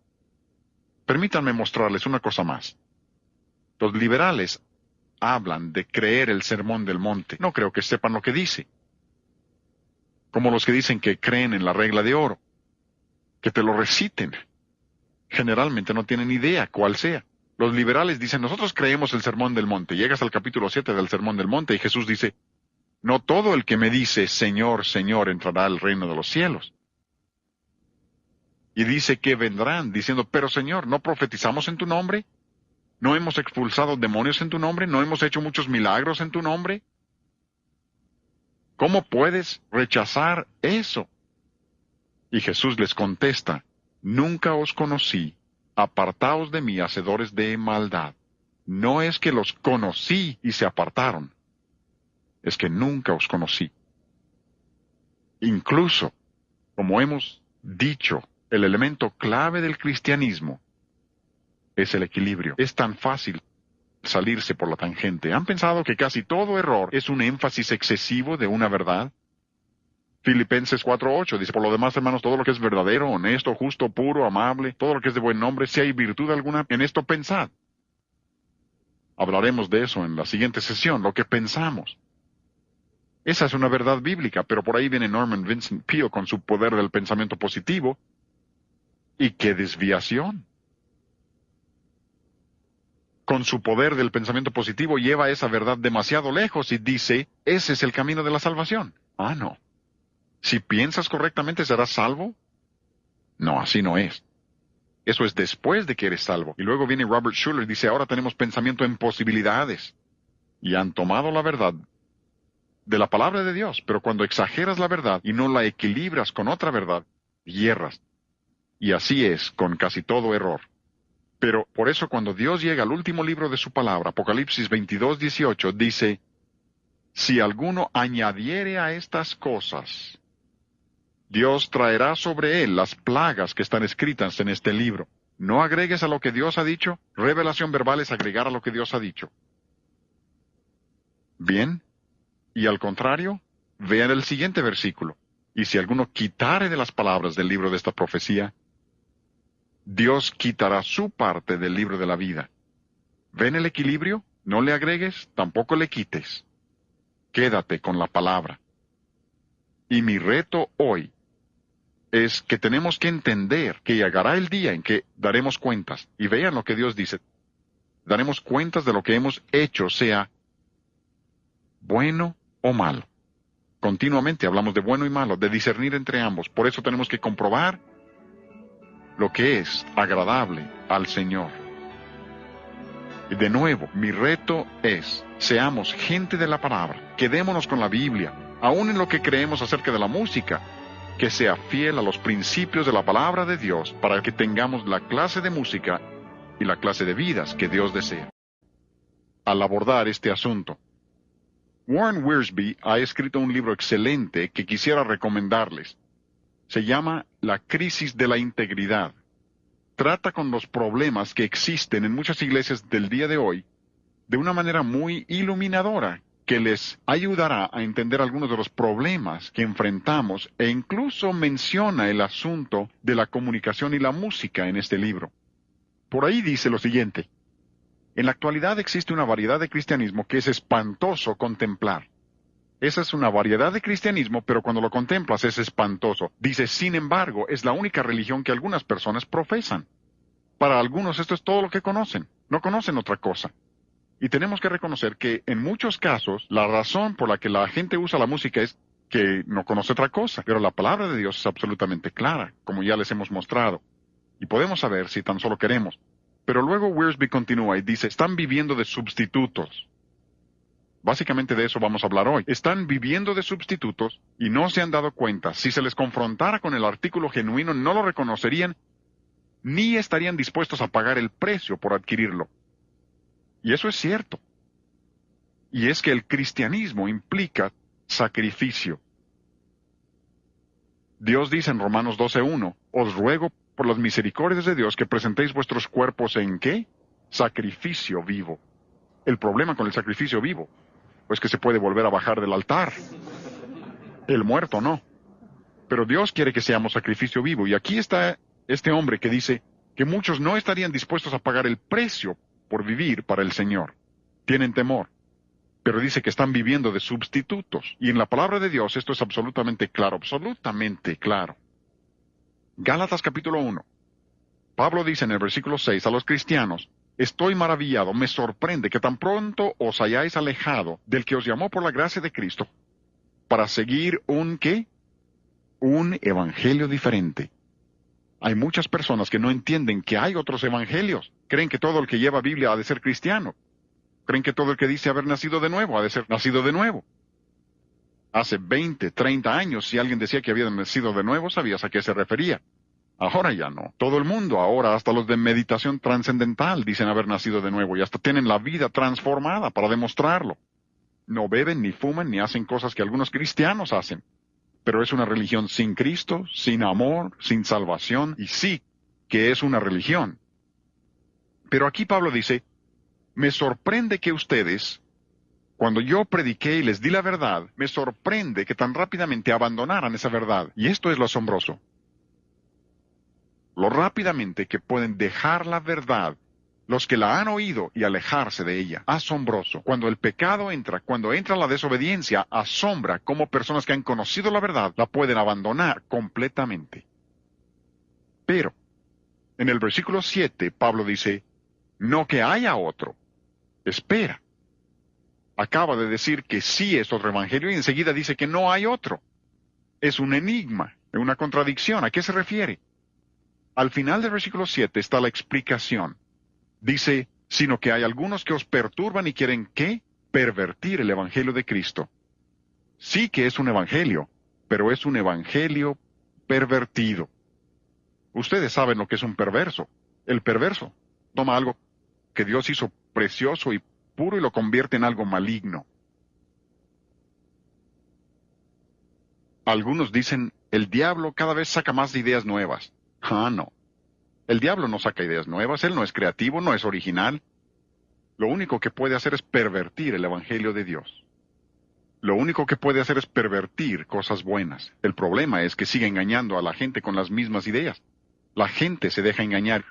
Permítanme mostrarles una cosa más. Los liberales hablan de creer el sermón del monte. No creo que sepan lo que dice. Como los que dicen que creen en la regla de oro. Que te lo reciten. Generalmente no tienen idea cuál sea. Los liberales dicen, nosotros creemos el sermón del monte. Llegas al capítulo 7 del sermón del monte y Jesús dice, no todo el que me dice, Señor, Señor, entrará al reino de los cielos. Y dice que vendrán, diciendo, pero Señor, ¿no profetizamos en tu nombre? ¿No hemos expulsado demonios en tu nombre? ¿No hemos hecho muchos milagros en tu nombre? ¿Cómo puedes rechazar eso? Y Jesús les contesta, nunca os conocí, apartaos de mí, hacedores de maldad. No es que los conocí y se apartaron, es que nunca os conocí. Incluso, como hemos dicho, el elemento clave del cristianismo es el equilibrio. Es tan fácil salirse por la tangente. ¿Han pensado que casi todo error es un énfasis excesivo de una verdad? Filipenses 4:8 dice, por lo demás, hermanos, todo lo que es verdadero, honesto, justo, puro, amable, todo lo que es de buen nombre, si hay virtud alguna, en esto pensad. Hablaremos de eso en la siguiente sesión, lo que pensamos. Esa es una verdad bíblica, pero por ahí viene Norman Vincent Peale con su poder del pensamiento positivo. ¿Y qué desviación? Con su poder del pensamiento positivo lleva esa verdad demasiado lejos y dice, ese es el camino de la salvación. Ah, no. Si piensas correctamente, ¿serás salvo? No, así no es. Eso es después de que eres salvo. Y luego viene Robert Schuller y dice, ahora tenemos pensamiento en posibilidades. Y han tomado la verdad de la palabra de Dios, pero cuando exageras la verdad y no la equilibras con otra verdad, hierras. Y así es con casi todo error. Pero por eso cuando Dios llega al último libro de su palabra, Apocalipsis 22:18, dice, si alguno añadiere a estas cosas, Dios traerá sobre él las plagas que están escritas en este libro. No agregues a lo que Dios ha dicho. Revelación verbal es agregar a lo que Dios ha dicho. Bien. Y al contrario, vean el siguiente versículo. Y si alguno quitare de las palabras del libro de esta profecía, Dios quitará su parte del libro de la vida. ¿Ven el equilibrio? No le agregues, tampoco le quites. Quédate con la palabra. Y mi reto hoy es que tenemos que entender que llegará el día en que daremos cuentas. Y vean lo que Dios dice. Daremos cuentas de lo que hemos hecho, sea bueno o malo. Continuamente hablamos de bueno y malo, de discernir entre ambos. Por eso tenemos que comprobar lo que es agradable al Señor. Y de nuevo, mi reto es, seamos gente de la palabra, quedémonos con la Biblia, aún en lo que creemos acerca de la música, que sea fiel a los principios de la palabra de Dios para que tengamos la clase de música y la clase de vidas que Dios desea. Al abordar este asunto, Warren Wiersbe ha escrito un libro excelente que quisiera recomendarles. Se llama La crisis de la integridad. trata con los problemas que existen en muchas iglesias del día de hoy de una manera muy iluminadora, que les ayudará a entender algunos de los problemas que enfrentamos, e incluso menciona el asunto de la comunicación y la música en este libro. Por ahí dice lo siguiente: en la actualidad existe una variedad de cristianismo que es espantoso contemplar. Esa es una variedad de cristianismo, pero cuando lo contemplas es espantoso. Dice, sin embargo, es la única religión que algunas personas profesan. Para algunos esto es todo lo que conocen. No conocen otra cosa. Y tenemos que reconocer que en muchos casos la razón por la que la gente usa la música es que no conoce otra cosa. Pero la palabra de Dios es absolutamente clara, como ya les hemos mostrado. Y podemos saber si tan solo queremos. Pero luego Wiersbe continúa y dice, están viviendo de sustitutos. Básicamente de eso vamos a hablar hoy. Están viviendo de sustitutos y no se han dado cuenta. Si se les confrontara con el artículo genuino, no lo reconocerían ni estarían dispuestos a pagar el precio por adquirirlo. Y eso es cierto. Y es que el cristianismo implica sacrificio. Dios dice en Romanos 12:1, os ruego por las misericordias de Dios que presentéis vuestros cuerpos en ¿qué? Sacrificio vivo. El problema con el sacrificio vivo pues que se puede volver a bajar del altar. El muerto no. Pero Dios quiere que seamos sacrificio vivo. Y aquí está este hombre que dice que muchos no estarían dispuestos a pagar el precio por vivir para el Señor. Tienen temor. Pero dice que están viviendo de sustitutos. Y en la palabra de Dios esto es absolutamente claro, absolutamente claro. Gálatas capítulo 1. Pablo dice en el versículo 6 a los cristianos, estoy maravillado, me sorprende que tan pronto os hayáis alejado del que os llamó por la gracia de Cristo para seguir un ¿qué? Un evangelio diferente. Hay muchas personas que no entienden que hay otros evangelios. Creen que todo el que lleva Biblia ha de ser cristiano. Creen que todo el que dice haber nacido de nuevo ha de ser nacido de nuevo. Hace 20, 30 años, si alguien decía que había nacido de nuevo, sabías a qué se refería. Ahora ya no. Todo el mundo ahora, hasta los de meditación trascendental, dicen haber nacido de nuevo y hasta tienen la vida transformada para demostrarlo. No beben, ni fuman, ni hacen cosas que algunos cristianos hacen. Pero es una religión sin Cristo, sin amor, sin salvación, y sí que es una religión. Pero aquí Pablo dice, me sorprende que ustedes, cuando yo prediqué y les di la verdad, me sorprende que tan rápidamente abandonaran esa verdad. Y esto es lo asombroso. Lo rápidamente que pueden dejar la verdad los que la han oído y alejarse de ella. Asombroso. Cuando el pecado entra, cuando entra la desobediencia, asombra cómo personas que han conocido la verdad la pueden abandonar completamente. Pero, en el versículo 7, Pablo dice, no que haya otro. Espera. Acaba de decir que sí es otro evangelio y enseguida dice que no hay otro. Es un enigma, una contradicción. ¿A qué se refiere? Al final del versículo 7 está la explicación. Dice, sino que hay algunos que os perturban y quieren, ¿qué? Pervertir el evangelio de Cristo. Sí que es un evangelio, pero es un evangelio pervertido. Ustedes saben lo que es un perverso. El perverso toma algo que Dios hizo precioso y puro y lo convierte en algo maligno. Algunos dicen, el diablo cada vez saca más ideas nuevas. Ah, no. El diablo no saca ideas nuevas, él no es creativo, no es original. Lo único que puede hacer es pervertir el evangelio de Dios. Lo único que puede hacer es pervertir cosas buenas. El problema es que sigue engañando a la gente con las mismas ideas. La gente se deja engañar.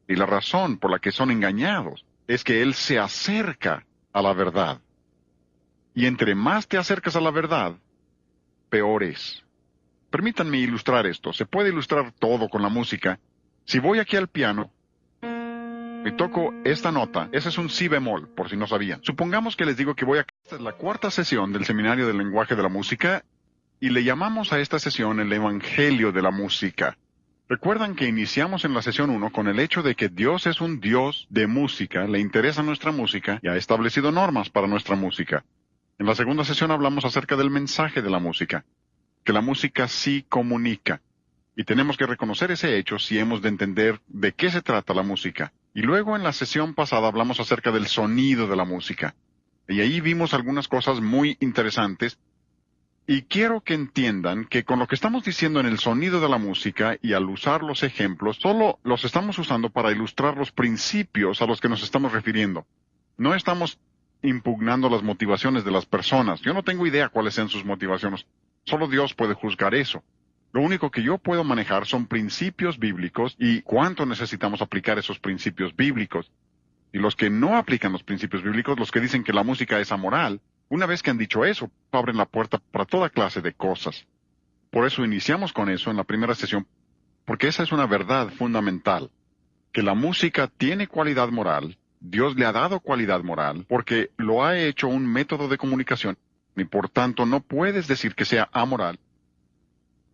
Y la razón por la que son engañados es que él se acerca a la verdad. Y entre más te acercas a la verdad, peor es. Permítanme ilustrar esto. Se puede ilustrar todo con la música. Si voy aquí al piano y toco esta nota, ese es un si bemol, por si no sabían. Supongamos que les digo que esta es la cuarta sesión del Seminario del Lenguaje de la Música y le llamamos a esta sesión el Evangelio de la Música. Recuerdan que iniciamos en la sesión 1 con el hecho de que Dios es un Dios de música, le interesa nuestra música y ha establecido normas para nuestra música. En la segunda sesión hablamos acerca del mensaje de la música, que la música sí comunica. Y tenemos que reconocer ese hecho si hemos de entender de qué se trata la música. Y luego en la sesión pasada hablamos acerca del sonido de la música. Y ahí vimos algunas cosas muy interesantes Y quiero que entiendan que con lo que estamos diciendo en el sonido de la música y al usar los ejemplos, solo los estamos usando para ilustrar los principios a los que nos estamos refiriendo. No estamos impugnando las motivaciones de las personas. Yo no tengo idea cuáles sean sus motivaciones. Solo Dios puede juzgar eso. Lo único que yo puedo manejar son principios bíblicos y cuánto necesitamos aplicar esos principios bíblicos. Y los que no aplican los principios bíblicos, los que dicen que la música es amoral, una vez que han dicho eso, abren la puerta para toda clase de cosas. Por eso iniciamos con eso en la primera sesión, porque esa es una verdad fundamental, que la música tiene cualidad moral, Dios le ha dado cualidad moral, porque lo ha hecho un método de comunicación, y por tanto no puedes decir que sea amoral.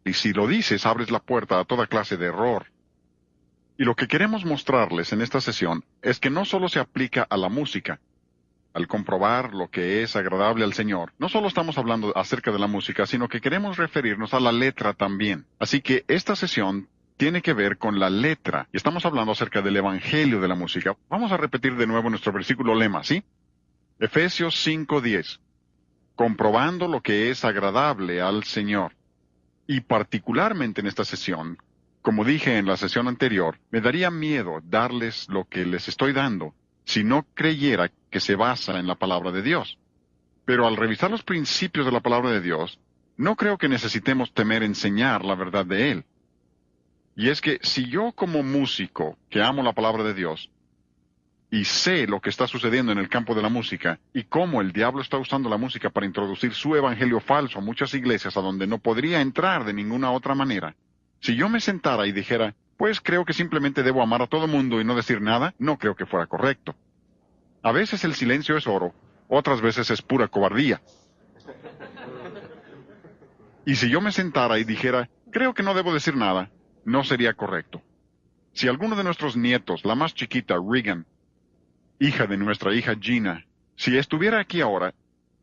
Y si lo dices, abres la puerta a toda clase de error. Y lo que queremos mostrarles en esta sesión es que no solo se aplica a la música. Al comprobar lo que es agradable al Señor, no solo estamos hablando acerca de la música, sino que queremos referirnos a la letra también. Así que esta sesión tiene que ver con la letra, y estamos hablando acerca del evangelio de la música. Vamos a repetir de nuevo nuestro versículo lema, ¿sí? Efesios 5:10. Comprobando lo que es agradable al Señor. Y particularmente en esta sesión, como dije en la sesión anterior, me daría miedo darles lo que les estoy dando si no creyera que se basa en la palabra de Dios. Pero al revisar los principios de la palabra de Dios, no creo que necesitemos temer enseñar la verdad de Él. Y es que si yo como músico, que amo la palabra de Dios, y sé lo que está sucediendo en el campo de la música, y cómo el diablo está usando la música para introducir su evangelio falso a muchas iglesias a donde no podría entrar de ninguna otra manera, si yo me sentara y dijera, pues creo que simplemente debo amar a todo mundo y no decir nada, no creo que fuera correcto. A veces el silencio es oro, otras veces es pura cobardía. Y si yo me sentara y dijera, creo que no debo decir nada, no sería correcto. Si alguno de nuestros nietos, la más chiquita, Regan, hija de nuestra hija Gina, si estuviera aquí ahora,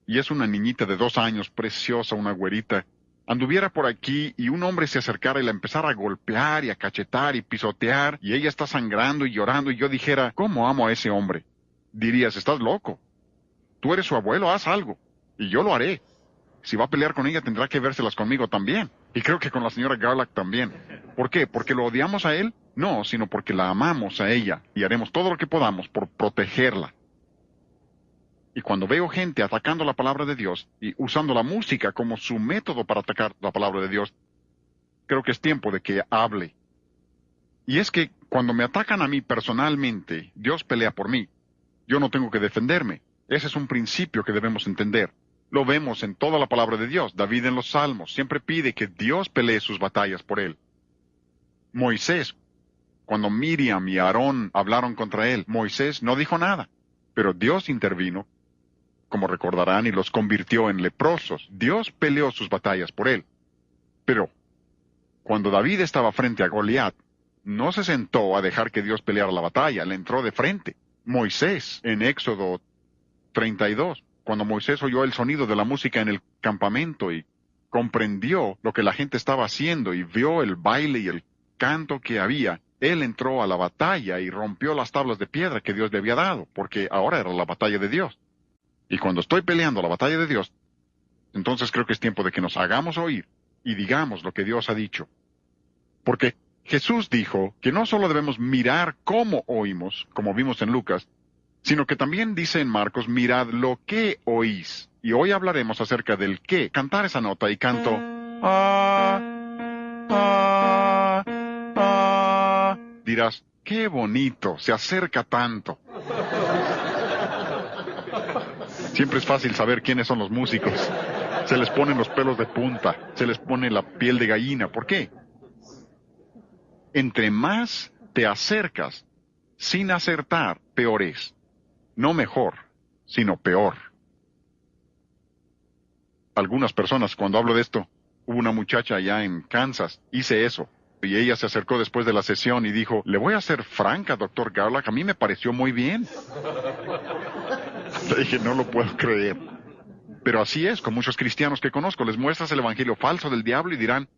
y es una niñita de 2 años, preciosa, una güerita, anduviera por aquí y un hombre se acercara y la empezara a golpear y a cachetar y pisotear, y ella está sangrando y llorando, y yo dijera, ¿cómo amo a ese hombre? Dirías, estás loco. Tú eres su abuelo, haz algo. Y yo lo haré. Si va a pelear con ella, tendrá que vérselas conmigo también. Y creo que con la señora Garlock también. ¿Por qué? ¿Porque lo odiamos a él? No, sino porque la amamos a ella, y haremos todo lo que podamos por protegerla. Y cuando veo gente atacando la palabra de Dios y usando la música como su método para atacar la palabra de Dios, creo que es tiempo de que hable. Y es que cuando me atacan a mí personalmente, Dios pelea por mí. Yo no tengo que defenderme. Ese es un principio que debemos entender. Lo vemos en toda la palabra de Dios. David en los Salmos siempre pide que Dios pelee sus batallas por él. Moisés, cuando Miriam y Aarón hablaron contra él, Moisés no dijo nada, pero Dios intervino, como recordarán, y los convirtió en leprosos. Dios peleó sus batallas por él. Pero cuando David estaba frente a Goliat, no se sentó a dejar que Dios peleara la batalla, le entró de frente. Moisés, en Éxodo 32, cuando Moisés oyó el sonido de la música en el campamento y comprendió lo que la gente estaba haciendo y vio el baile y el canto que había, él entró a la batalla y rompió las tablas de piedra que Dios le había dado, porque ahora era la batalla de Dios. Y cuando estoy peleando la batalla de Dios, entonces creo que es tiempo de que nos hagamos oír y digamos lo que Dios ha dicho. Porque Jesús dijo que no solo debemos mirar cómo oímos, como vimos en Lucas, sino que también dice en Marcos, mirad lo que oís. Y hoy hablaremos acerca del qué. Cantar esa nota y canto, ah, ah, ah. Dirás, qué bonito, se acerca tanto. Siempre es fácil saber quiénes son los músicos. Se les ponen los pelos de punta, se les pone la piel de gallina. ¿Por qué? Entre más te acercas sin acertar, peor es. No mejor, sino peor. Algunas personas, cuando hablo de esto, hubo una muchacha allá en Kansas, hice eso, y ella se acercó después de la sesión y dijo, le voy a ser franca, doctor Garlock, a mí me pareció muy bien. Le dije, no lo puedo creer. Pero así es, con muchos cristianos que conozco, les muestras el evangelio falso del diablo y dirán,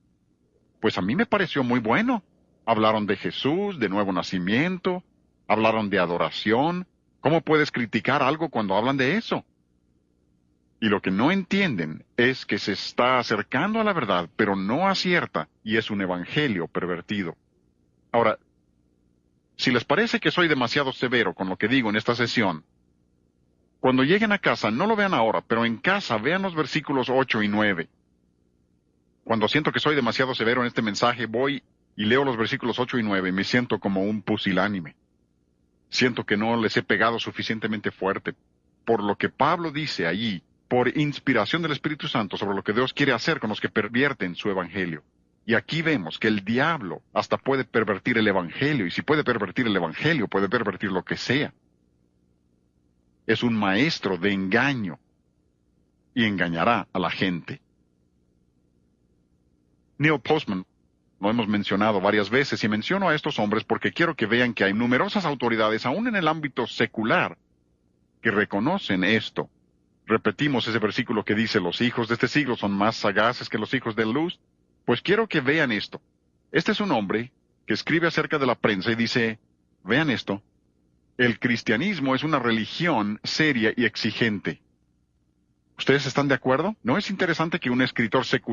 pues a mí me pareció muy bueno. Hablaron de Jesús, de nuevo nacimiento, hablaron de adoración. ¿Cómo puedes criticar algo cuando hablan de eso? Y lo que no entienden es que se está acercando a la verdad, pero no acierta, y es un evangelio pervertido. Ahora, si les parece que soy demasiado severo con lo que digo en esta sesión, cuando lleguen a casa, no lo vean ahora, pero en casa vean los versículos 8 y 9. Cuando siento que soy demasiado severo en este mensaje, voy y leo los versículos 8 y 9 y me siento como un pusilánime. Siento que no les he pegado suficientemente fuerte. Por lo que Pablo dice allí, por inspiración del Espíritu Santo, sobre lo que Dios quiere hacer con los que pervierten su evangelio. Y aquí vemos que el diablo hasta puede pervertir el evangelio, y si puede pervertir el evangelio, puede pervertir lo que sea. Es un maestro de engaño, y engañará a la gente. Neil Postman lo hemos mencionado varias veces, y menciono a estos hombres porque quiero que vean que hay numerosas autoridades, aún en el ámbito secular, que reconocen esto. Repetimos ese versículo que dice, los hijos de este siglo son más sagaces que los hijos de luz. Pues quiero que vean esto. Este es un hombre que escribe acerca de la prensa y dice, vean esto, el cristianismo es una religión seria y exigente. ¿Ustedes están de acuerdo? ¿No es interesante que un escritor secular